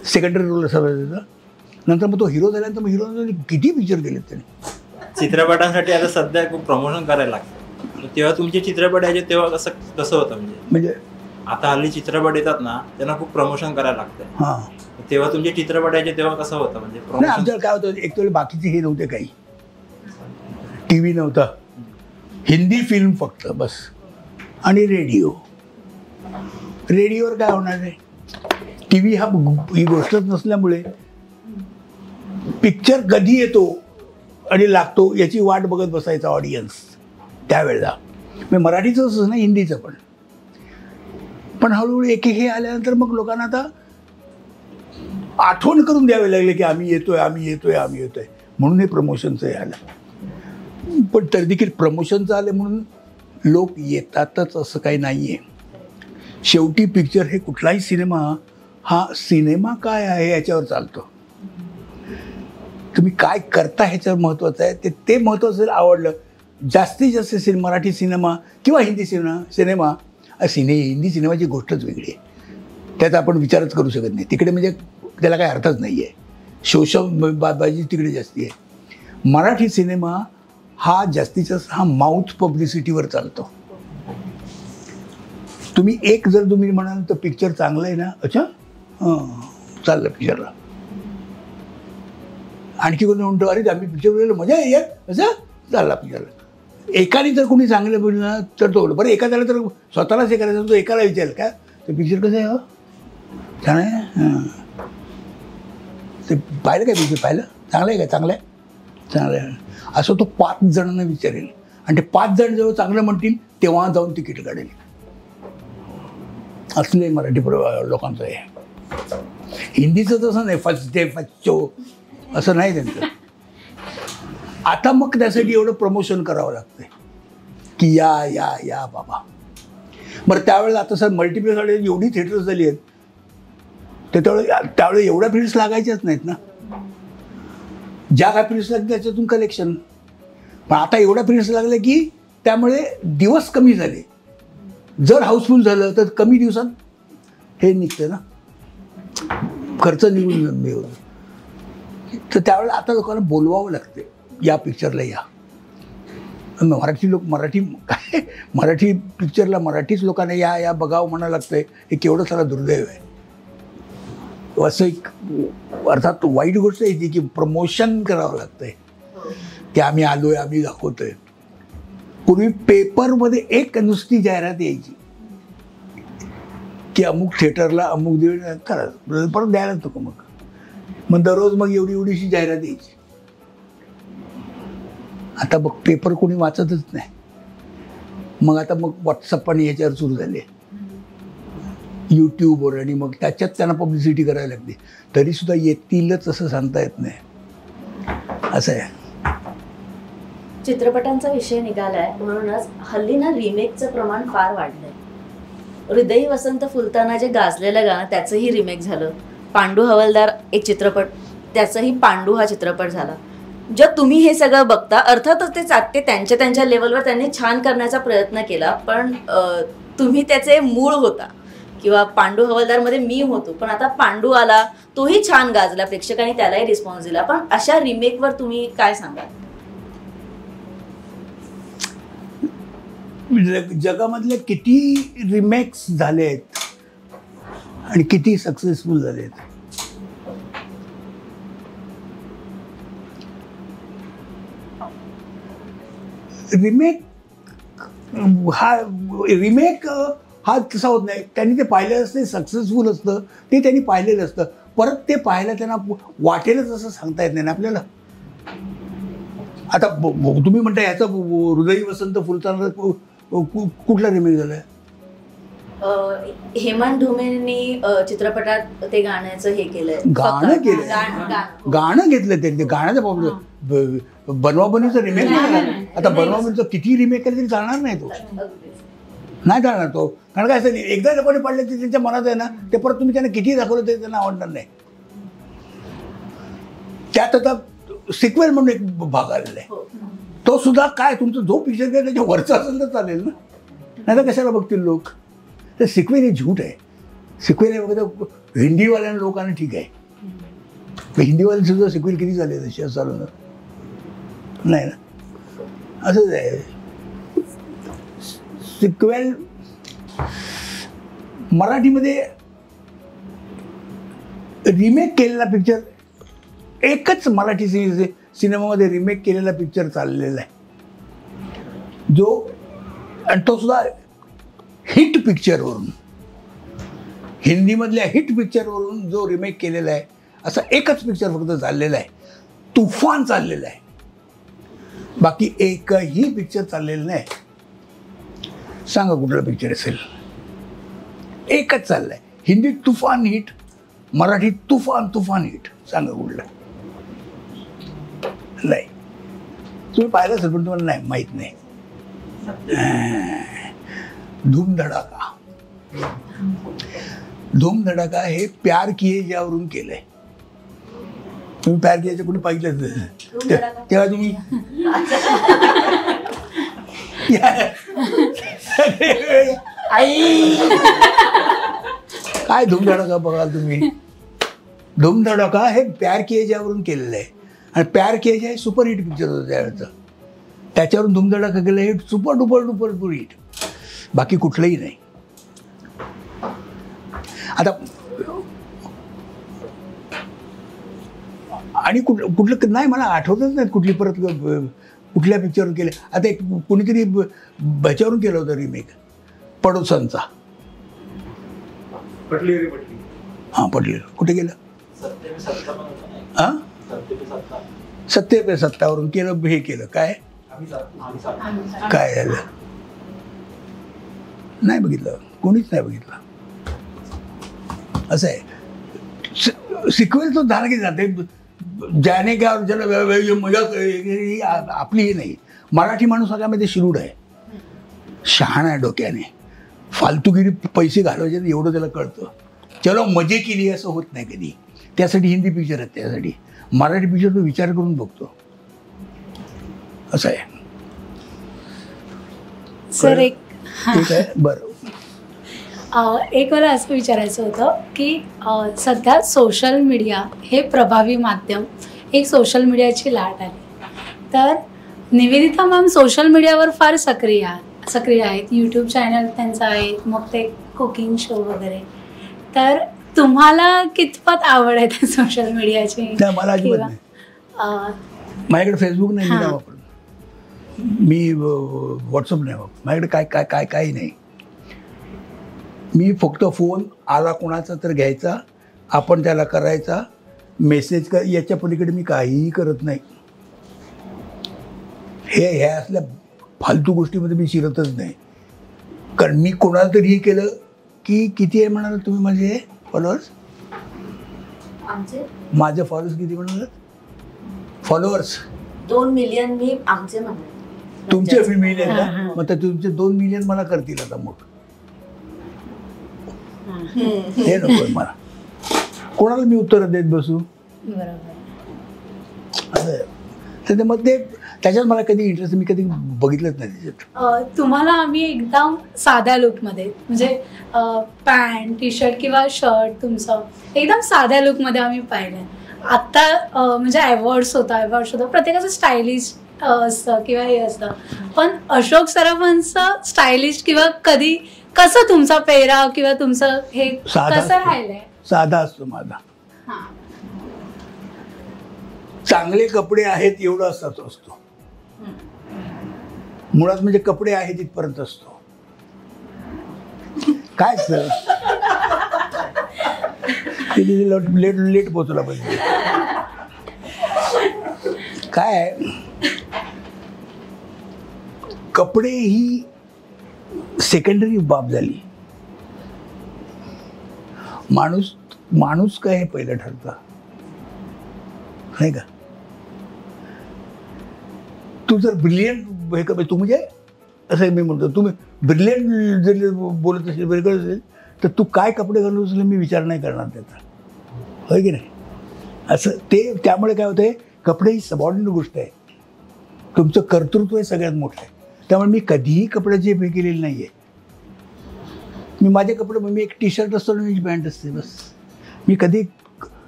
सेकंडरी रोल असायचा. नंतर मग तो हिरो झाल्यानंतर मग हिरो किती पिक्चर केलेत त्याने. चित्रपटांसाठी आता सध्या खूप प्रमोशन करायला लागतं, तेव्हा तुमचे चित्रपट यायचे तेव्हा कसं होतं? म्हणजे आता हल्ली चित्रपट येतात ना, त्यांना खूप प्रमोशन करायला लागतं. हां तेव्हा तुमचे चित्रपट यायचे तेव्हा कसं होतं म्हणजे नाही, प्रमोशन? आमच्याकडे काय होतं, एक तर बाकीचे हे नव्हते काही, टी व्ही नव्हता, हिंदी फिल्म फक्त बस, आणि रेडिओवर काय होणार आहे, टी व्ही ही गोष्टच नसल्यामुळे पिक्चर कधी येतो आणि लागतो याची वाट बघत बसायचा ऑडियन्स त्यावेळेला. म्हणजे मराठीचं असं नाही, हिंदीचं पण हळूहळू एक हे आल्यानंतर मग लोकांना आता आठवण करून द्यावे लागले की आम्ही येतोय म्हणून हे प्रमोशनचं हे आलं. पण तरी देखील प्रमोशनचं आलं म्हणून लोक येतातच असं काही नाही आहे. शेवटी पिक्चर हे कुठलाही सिनेमा हा सिनेमा काय आहे याच्यावर चालतो. तुम्ही काय करता ह्याच्यावर महत्त्वाचं आहे, ते महत्त्वाचं असेल. आवडलं जास्तीत जास्त मराठी सिनेमा किंवा हिंदी सिनेमा हिंदी सिनेमाची गोष्टच वेगळी आहे, त्याचा आपण विचारच करू शकत नाही. तिकडे म्हणजे त्याला काही अर्थच नाही आहे, शोषणबाजी तिकडे जास्ती आहे. मराठी सिनेमा हा जास्तीत जास्त हा माउथ पब्लिसिटीवर चालतो. तुम्ही जर तुम्ही म्हणाल तर पिक्चर चांगलं आहे ना, अच्छा चाललं पिक्चरला, आणखी कोणी म्हणतो अरे आम्ही पिक्चर बघायला मजा आहे यार, असं चालला पिक्चरला. एकाने जर कोणी चांगलं बोललं तर तो बरं, एखाद्याला तर स्वतःलाच हे करायचं, तो एकाला विचारेल काय ते पिक्चर कसं आहे, हो छान आहे, ते पाहिलं काय पिक्चर, पाहिलं चांगलं आहे काय, चांगलं आहे असं तो 5 जणांना विचारेल, आणि ते 5 जण जेव्हा चांगलं म्हणतील तेव्हा जाऊन तिकीट काढेल. असले मराठी लोकांचं आहे. हिंदीचं तसं नाही, फर्स्ट डे फर्स्ट शो असं नाही त्यांचं. आता मग त्यासाठी एवढं प्रमोशन करावं लागतं की या बाबा. बरं त्यावेळेला आता सर मल्टिप्लेक्स एवढी थिएटर्स झाली आहेत, त्यावेळेला एवढ्या फिल्म्स लागायच्याच नाहीत ना. ज्या काय फिल्म्स लागतात त्याच्यातून कलेक्शन, पण आता एवढ्या फिल्म्स लागल्या की त्यामुळे दिवस कमी झाले. जर हाऊसफुल झालं तर कमी दिवसात हे निघतं ना, खर्च निघून. तर त्यावेळेला आता लोकांना बोलवावं लागते, या पिक्चरला या. मराठी पिक्चरला मराठीच लोकांना या बघावं म्हणावं लागतंय. हे केवढं सारा दुर्दैव आहे. असं एक अर्थात वाईट गोष्ट आहे की प्रमोशन करावं लागतंय की आम्ही आलोय, आम्ही दाखवतोय. पूर्वी पेपरमध्ये एक नुसती जाहिरात यायची की अमुक थिएटरला अमुक दिवस खरंच परत द्यायला नको, मग दररोज मग एवढीशी जाहिरात यायची. आता मग पेपर कोणी वाचतच नाही. मग आता मग व्हॉट्सअप आणि ह्याच्यावर सुरू झाले, यूट्यूबवर, आणि मग त्याच्यात त्यांना पब्लिसिटी करायला लागते. तरीसुद्धा येतीलच असं सांगता येत नाही, असं आहे. चित्रपटांचा विषय निघालाय म्हणूनच हल्ली ना रिमेकचं प्रमाण फार वाढलंय. हृदयी वसंत फुलताना जे गाजलेलं गाणं त्याचंही रिमेक झालं. पांडू हवालदार एक चित्रपट, त्याचंही पांडू हा चित्रपट झाला. जर तुम्ही हे सगळं बघता, अर्थातच ते त्यांच्या लेवलवर त्यांनी छान करण्याचा प्रयत्न केला, पण तुम्ही त्याचे मूळ होता किंवा पांडू हवालदारमध्ये मी होतो. पण आता पांडू आला, तोही छान गाजला, प्रेक्षकांनी त्यालाही रिस्पॉन्स दिला. पण अशा रिमेकवर तुम्ही काय सांगाल? जगामधले किती रिमेक्स झाले आहेत आणि किती सक्सेसफुल झाले आहेत. रिमेक हा तसा होत नाही. त्यांनी ते पाहिलेलं असतं, सक्सेसफुल असतं, ते त्यांनी पाहिलेलं असतं. परत ते पाहायला त्यांना वाटेलच असं सांगता येत नाही ना आपल्याला. आता तुम्ही म्हणता याचा हृदयी वसंत फुलताना कुठला रिमेक झालाय? हेमंत धुमेंनी चित्रपटात ते गाण्याचं हे केलंय, गाणं घेतलं त्यांनी. गाण्याचं बनवाबनीचं रिमेक नाही. आता बनवाबनीचं किती रिमेक केलं तरी चालणार नाही, तो नाही चालणार तो. कारण काय असं नाही, एकदा लोकांनी पाडले ते त्यांच्या मनात आहे ना, ते परत तुम्ही त्यांना किती दाखवलं तरी त्यांना आवडणार नाही. त्यात आता सिक्वेल म्हणून एक भाग आलेला आहे, तो सुद्धा काय तुमचा जो पिक्चर काय त्याच्या वरचा असेल तर चालेल ना, नाही तर कशाला बघतील लोक. तर सिक्वेल हे झूट आहे. सिक्वेल हे बघा हिंदीवाल्यांना लोकांना ठीक आहे, हिंदीवाले सुद्धा सिक्वेल किती झाले तशी असं चालवणार नाही ना, असंच आहे. सिक्वेल मराठीमध्ये रिमेक केलेला पिक्चर, एकच मराठी सिनेमामध्ये रिमेक केलेला पिक्चर चाललेला आहे जो, आणि तो सुद्धा हिट पिक्चरवरून, हिंदीमधल्या हिट पिक्चरवरून जो रिमेक केलेला आहे, असा एकच पिक्चर फक्त चाललेला आहे, तुफान चाललेला आहे. बाकी एकही पिक्चर चाललेलं नाही. सांगा कुठला पिक्चर असेल? एकच चाललाय. हिंदीत तुफान हिट, मराठीत तुफान हिट. सांगा कुठलं? नाही. तुम्ही पाहिलं असेल पण तुम्हाला नाही माहीत नाही. धूमधडाका. धूमधडाका हे प्यार किए ज्यावरून केलंय. तुम्ही प्यार कियाचं कोणी पाहिलंच तेव्हा तुम्ही आई काय धूमधडाका बघाल तुम्ही. धूमधडाका हे प्यार किए ज्यावरून केलेलं आहे. आणि प्यार किए ज्या हे सुपरहिट पिक्चर होतं त्यावेळेचं. त्याच्यावरून धूमधडाका केलं हे सुपर डुपर हिट. बाकी कुठलंही नाही. आता आणि कुठलं नाही मला आठवतच नाही कुठली परत कुठल्या पिक्चरवर केलं. आता एक कोणीतरी बच्यावरून केलं होतं रिमेक, पडोसनचा. हां पडली. कुठे गेलं? हां सत्य पे सत्तावरून केलं. हे केलं काय काय झालं नाही बघितलं, कोणीच नाही बघितलं. असं आहे. सिक्वेन्स तो झाला की जाते ज्याने का मजा आपली ही नाही. मराठी माणूस सगळ्यामध्ये शिरूड आहे, शहाणा आहे डोक्याने. फालतूगिरी पैसे घालवायचे एवढं त्याला कळतं. चलो मजे केली असं होत नाही कधी. त्यासाठी हिंदी पिक्चर आहेत, त्यासाठी मराठी पिक्चर तो विचार करून बघतो. असं आहे. सर एक ठीक आहे बरं. एक मला असं विचारायचं होतं की सध्या सोशल मीडिया हे प्रभावी माध्यम, एक सोशल मीडियाची लाट आली. तर निवेदिता मॅम सोशल मीडियावर फार सक्रिय आहेत. यूट्यूब चॅनल त्यांचं आहे, मग ते कुकिंग शो वगैरे. तर तुम्हाला कितपत आवड आहे त्या सोशल मीडियाची? मला अजिबात नाही. माझ्याकडे फेसबुक नाही, मी नाही वापरत. मी व्हॉट्सअप नाही वापरत. माझ्याकडे काय काय काय काही नाही. मी फक्त फोन आला कोणाचा तर घ्यायचा, आपण त्याला करायचा, मेसेज कर, याच्या पलीकडे मी काहीही करत नाही. हे असल्या फालतू गोष्टीमध्ये मी शिरतच नाही. कारण मी कोणाला तरी हे केलं की किती आहे म्हणाल तुम्ही माझे फॉलोअर्स? माझे फॉलोअर्स किती म्हणाल? Followers 2 million. मी आमचे म्हणाले तुमचे मिलियन ना, मग तर तुमचे 2 मिलियन मला करतील आता. मग हे नको मला. कोणाला मी उत्तर देत बसू? असं मग ते त्याच्यात मला कधी इंटरेस्ट, मी कधी बघितलंच नाही त्याच्यात. तुम्हाला आम्ही एकदम साध्या लुकमध्ये, म्हणजे पॅन्ट टी शर्ट किंवा शर्ट तुमचं एकदम साध्या लुकमध्ये आम्ही पाहिलं. आत्ता म्हणजे अवॉर्ड्स होता, प्रत्येकाचं स्टायलिश असतं किंवा हे असतं. पण अशोक सराफांचं स्टायलिश किंवा कधी कसं तुमचा पेहराव किंवा तुमचं हे कसं राहिलंय? साधा असतो माझा. चांगले कपडे आहेत एवढं असतो. मुळात म्हणजे कपडे आहेत इथपर्यंत असतो. काय सर लेट पोचला पाहिजे. काय कपडे ही सेकंडरी बाब झाली. माणूस काय हे पहिलं ठरतं नाही का? तू जर ब्रिलियंट हे कर, तू म्हणजे असं मी म्हणतो, तुम्ही ब्रिलियंट जर बोलत असेल, वेगळं असेल, तर तू काय कपडे घालून असेल मी विचार नाही करणार त्याचा, होय की नाही? असं ते त्यामुळे काय होतंय, कपडे ही सबऑर्डिनेट गोष्ट आहे. तुमचं कर्तृत्व हे सगळ्यात मोठं आहे. त्यामुळे मी कधीही कपड्याची हे केलेली नाही आहे. मी माझे कपडे, मी एक टी शर्ट असतो आणि पॅन्ट असते बस. मी कधी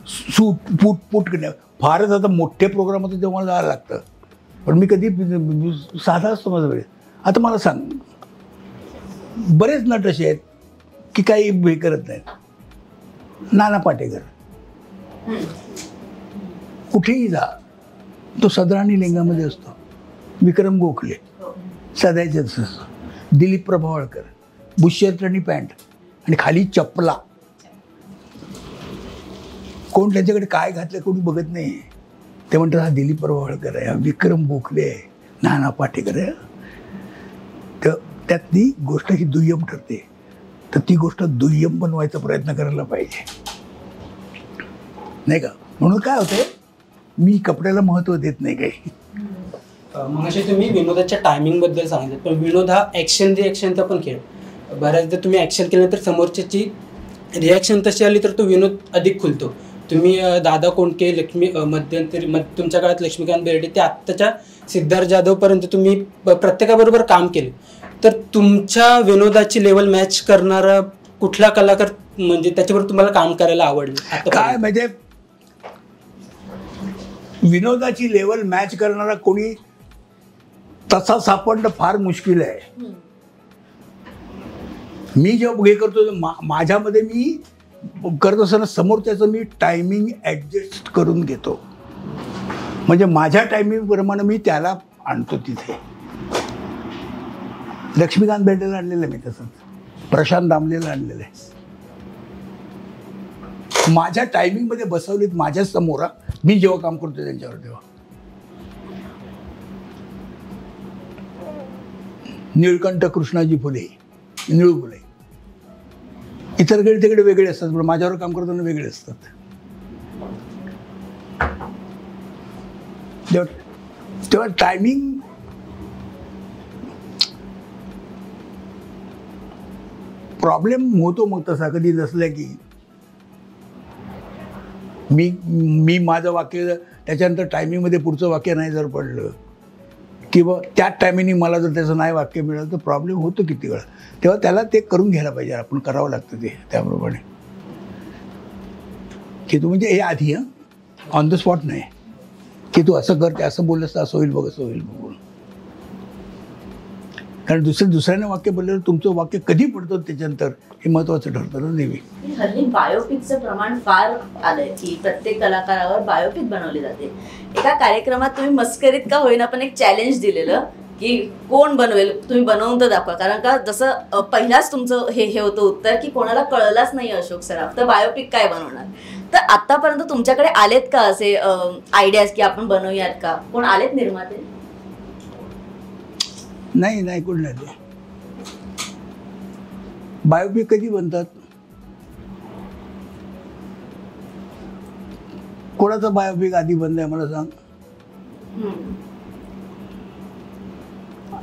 सूट पूट फारच आता मोठे प्रोग्राम होते तेव्हा मला जायला लागतं, पण मी कधी साधा असतो माझा वेळ. आता मला सांग, बरेच नट असे आहेत की काही हे करत नाहीत. नाना पाटेकर कुठेही जा, तो सदराणी लिंगामध्ये असतो. विक्रम गोखले सदायचंच, दिलीप प्रभावळकर बुश शर्ट आणि पॅन्ट आणि खाली चपला. कोण त्यांच्याकडे काय घातलं कोणी बघत नाही. ते म्हणतात हा दिलीप प्रभावळकर आहे, हा विक्रम गोखले आहे, नाना पाटेकर आहे. तर त्यात ती गोष्ट ही दुय्यम ठरते. तर ती गोष्ट दुय्यम बनवायचा प्रयत्न करायला पाहिजे, नाही का. म्हणून काय होतंय, मी कपड्याला महत्त्व देत नाही काही. मग असे तुम्ही विनोदाच्या टायमिंग बद्दल सांगितलं, पण विनोद हा ॲक्शन रिॲक्शनचा पण खेळ. बऱ्याचदा तुम्ही ॲक्शन केलं तर समोरच्याची रिॲक्शन तशी आली तर तो विनोद अधिक खुलतो. तुम्ही दादा कोंडके, मध्यंतरी तुमच्या काळात लक्ष्मीकांत बेर्डे ते आत्ताच्या सिद्धार्थ जाधवपर्यंत तुम्ही प्रत्येकाबरोबर काम केले. तर तुमच्या विनोदाची लेवल मॅच करणारा कुठला कलाकार म्हणजे त्याच्यावर तुम्हाला काम करायला आवडलं? काय म्हणजे विनोदाची लेवल मॅच करणारा कोणी तसा सापडणं फार मुश्किल आहे. मी जेव्हा हे करतो माझ्यामध्ये मी करत असताना समोरच्याचं मी टायमिंग ॲडजस्ट करून घेतो. म्हणजे माझ्या टायमिंगप्रमाणे मी त्याला आणतो तिथे. लक्ष्मीकांत बेर्डेला आणलेलं आहे मी तसंच, प्रशांत दामलेला आणलेलं आहे. माझ्या टायमिंगमध्ये बसवलीत माझ्या समोर मी जेव्हा काम करतो त्यांच्यावर तेव्हा. निळकंठ कृष्णाजी फुले, निळू फुले, इतरकडे तिकडे वेगळे असतात पण माझ्यावर काम करताना वेगळे असतात. तेव्हा टायमिंग प्रॉब्लेम होतो. मग तसा कधी नसल्या की मी माझं वाक्य त्याच्यानंतर टायमिंगमध्ये पुढचं वाक्य नाही जर पडलं किंवा त्याच टायमिंगने मला जर त्याचं नाही वाक्य मिळालं तर प्रॉब्लेम होतो किती वेळा. तेव्हा त्याला ते करून घ्यायला पाहिजे, आपण करावं लागतं ते त्याप्रमाणे. की तू म्हणजे हे आधी ऑन द स्पॉट नाही की तू असं कर, ते असं बोललंस तर असं होईल बघ, असं होईल बघ. कारण दुसऱ्याने वाक्य बोलल्यावर तुमचं वाक्य कधी पडतं त्याच्यानंतर हे महत्त्वाचं ठरतं ना नेहमी. हल्ली बायोपिकचं प्रमाण फार आलंय की प्रत्येक कलाकारावर बायोपिक बनवली जाते. एका कार्यक्रमात तुम्ही मस्करीत का होईना पण एक चॅलेंज दिलेलं की कोण बनवेल, तुम्ही बनवून तर दाखवा. कारण का जसं पहिलाच तुमचं हे होतं उत्तर की कोणाला कळलंच नाही अशोक सराफ, तर बायोपिक काय बनवणार. तर आतापर्यंत तुमच्याकडे आलेत का असे आयडियाज की आपण बनवूयात का? कोण आलेत निर्माते? नाही कोण नाही. बायोपिक कधी बनतात? कोणाचा बायोपिक आधी बनलाय मला सांग.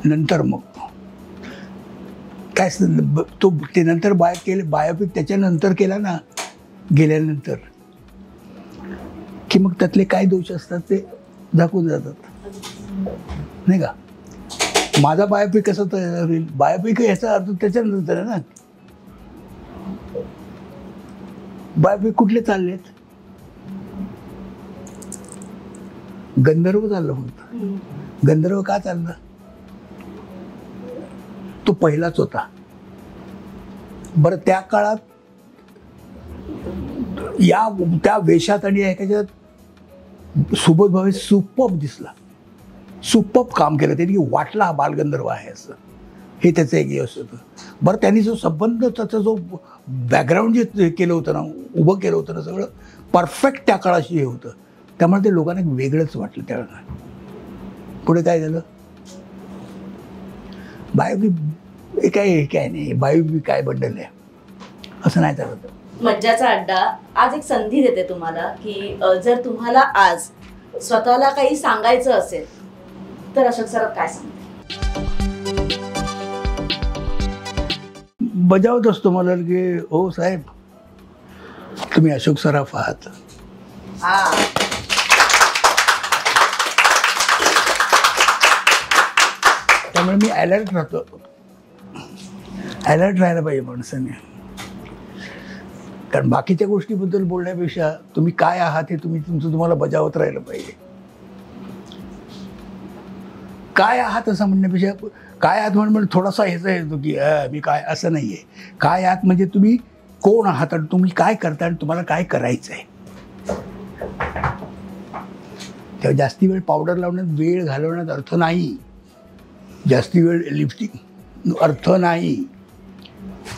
नंतर मग काय तो ते नंतर बायोपिक त्याच्यानंतर केला ना, गेल्यानंतर की मग त्यातले काय दोष असतात ते दाखवून जातात, नाही का. माझा बायोपिक कसं तयार होईल? बायोपिक याचा अर्थ त्याच्यानंतर आहे ना. बायोपिक कुठले चाललेत? गंधर्व चाललं फक्त. गंधर्व का चाललं? तो पहिलाच होता. बरं त्या काळात त्या वेशात आणि ह्याच्यात सुबोध भावे सुपर्ब दिसला, सुपर्ब काम केलं त्यांनी, वाटला हा बालगंधर्व आहे असं. हे त्याचं एक यश होतं. बरं त्यांनी जो संबंध त्याचा जो बॅकग्राऊंड जे केलं होतं ना, उभं केलं होतं ना, सगळं परफेक्ट त्या काळाशी हे होतं. त्यामुळे ते लोकांना एक वेगळंच वाटलं त्यावेळेला. पुढे काय झालं? बायोपिक काय नाही, बायोपिक काय बंडल आहे असं नाही चालत. मज्जाचा अड्डा आज एक संधी देते तुम्हाला की जर तुम्हाला आज स्वतःला काही सांगायचं असेल तर अशोक सराफ काय सांगते? बजावत असतो मला की हो साहेब तुम्ही अशोक सराफ आहात. त्यामुळे मी अलर्ट राहतो. अलर्ट राहायला पाहिजे माणसाने. कारण बाकीच्या गोष्टीबद्दल बोलण्यापेक्षा तुम्ही काय आहात हे तुम्हाला बजावत राहिलं पाहिजे. काय आहात असं म्हणण्यापेक्षा काय आहात म्हणजे थोडासा ह्याचा येतो की मी काय असं नाही आहे. काय आहात म्हणजे तुम्ही कोण आहात आणि तुम्ही काय करता आणि तुम्हाला काय करायचं आहे. तेव्हा जास्ती वेळ पावडर लावण्यात वेळ घालवण्यात अर्थ नाही. जास्ती वेळ लिपस्टिक अर्थ नाही.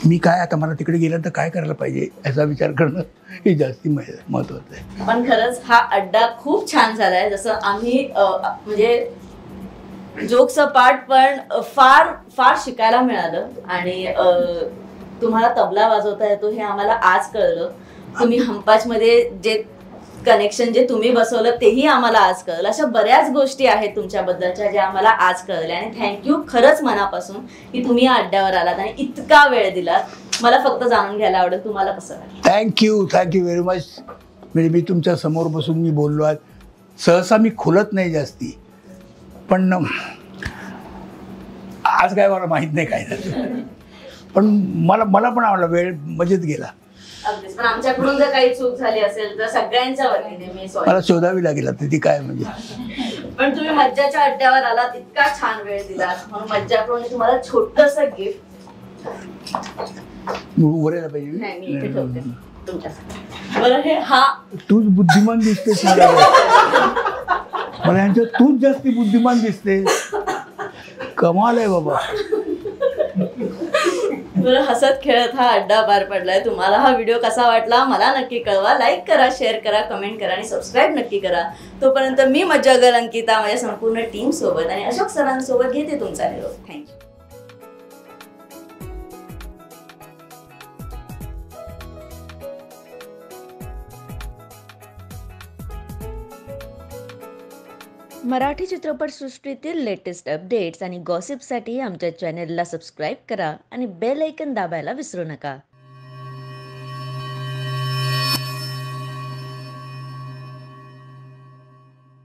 मी काय आता मला तिकडे गेलं तर काय करायला पाहिजे याचा विचार करणं हे जास्ती महत्त्वाचं आहे. पण खरंच हा अड्डा खूप छान झालाय. जसं आम्ही म्हणजे जोक्स पार्ट पण फार फार शिकायला मिळालं आणि तुम्हाला तबला वाजवता येतो हे आम्हाला आज कळलं. तुम्ही हंपाचमध्ये जे कनेक्शन जे तुम्ही बसवलं तेही आम्हाला आज कळलं. अशा बऱ्याच गोष्टी आहेत तुमच्याबद्दलच्या ज्या आम्हाला आज कळल्या आणि थँक्यू खरंच मनापासून की तुम्ही या अड्ड्यावर आलात आणि इतका वेळ दिलात. मला फक्त जाणून घ्यायला आवडेल तुम्हाला कसं वाटलं. Thank you very much. म्हणजे मी तुमच्या समोर बसून मी बोललो आहे. सहसा मी खुलत नाही जास्ती, पण आज काय मला माहीत नाही काय झालं, पण मला पण आवडला. वेळ मजेत गेला. अगदीच. पण आमच्याकडून जर काही चूक झाली असेल तर सगळ्यांच्या वतीने मी सॉरी. मला शोधावी लागेल आता ती काय म्हणजे. पण तुम्ही मज्जाच्या अड्ड्यावर आलात, इतका छान वेळ दिलात म्हणून मज्जाकडून तुम्हाला छोटंसं गिफ्ट. उभरायला पाहिजे. नाही, मी इथे ठेवते तुमच्यासाठी. बरं हे हा तूच बुद्धिमान दिसतेस मला. मला यांच्यात तूच जास्ती बुद्धिमान दिसते. कमाल आहे बाबा. बरं हसत खेळत हा अड्डा पार पडलाय. तुम्हाला हा व्हिडिओ कसा वाटला मला नक्की कळवा. लाईक करा, शेअर करा, कमेंट करा आणि सबस्क्राईब नक्की करा. तोपर्यंत मी मज्जा गर्ल अंकिता माझ्या संपूर्ण टीम सोबत आणि अशोक सरांसोबत घेते तुमचा निरोप. थँक्यू. मराठी चित्रपटसृष्टीतील लेटेस्ट अपडेट्स आणि गॉसिपसाठी आमच्या चॅनेलला सबस्क्राईब करा आणि बेल ऐकन दाबायला विसरू नका.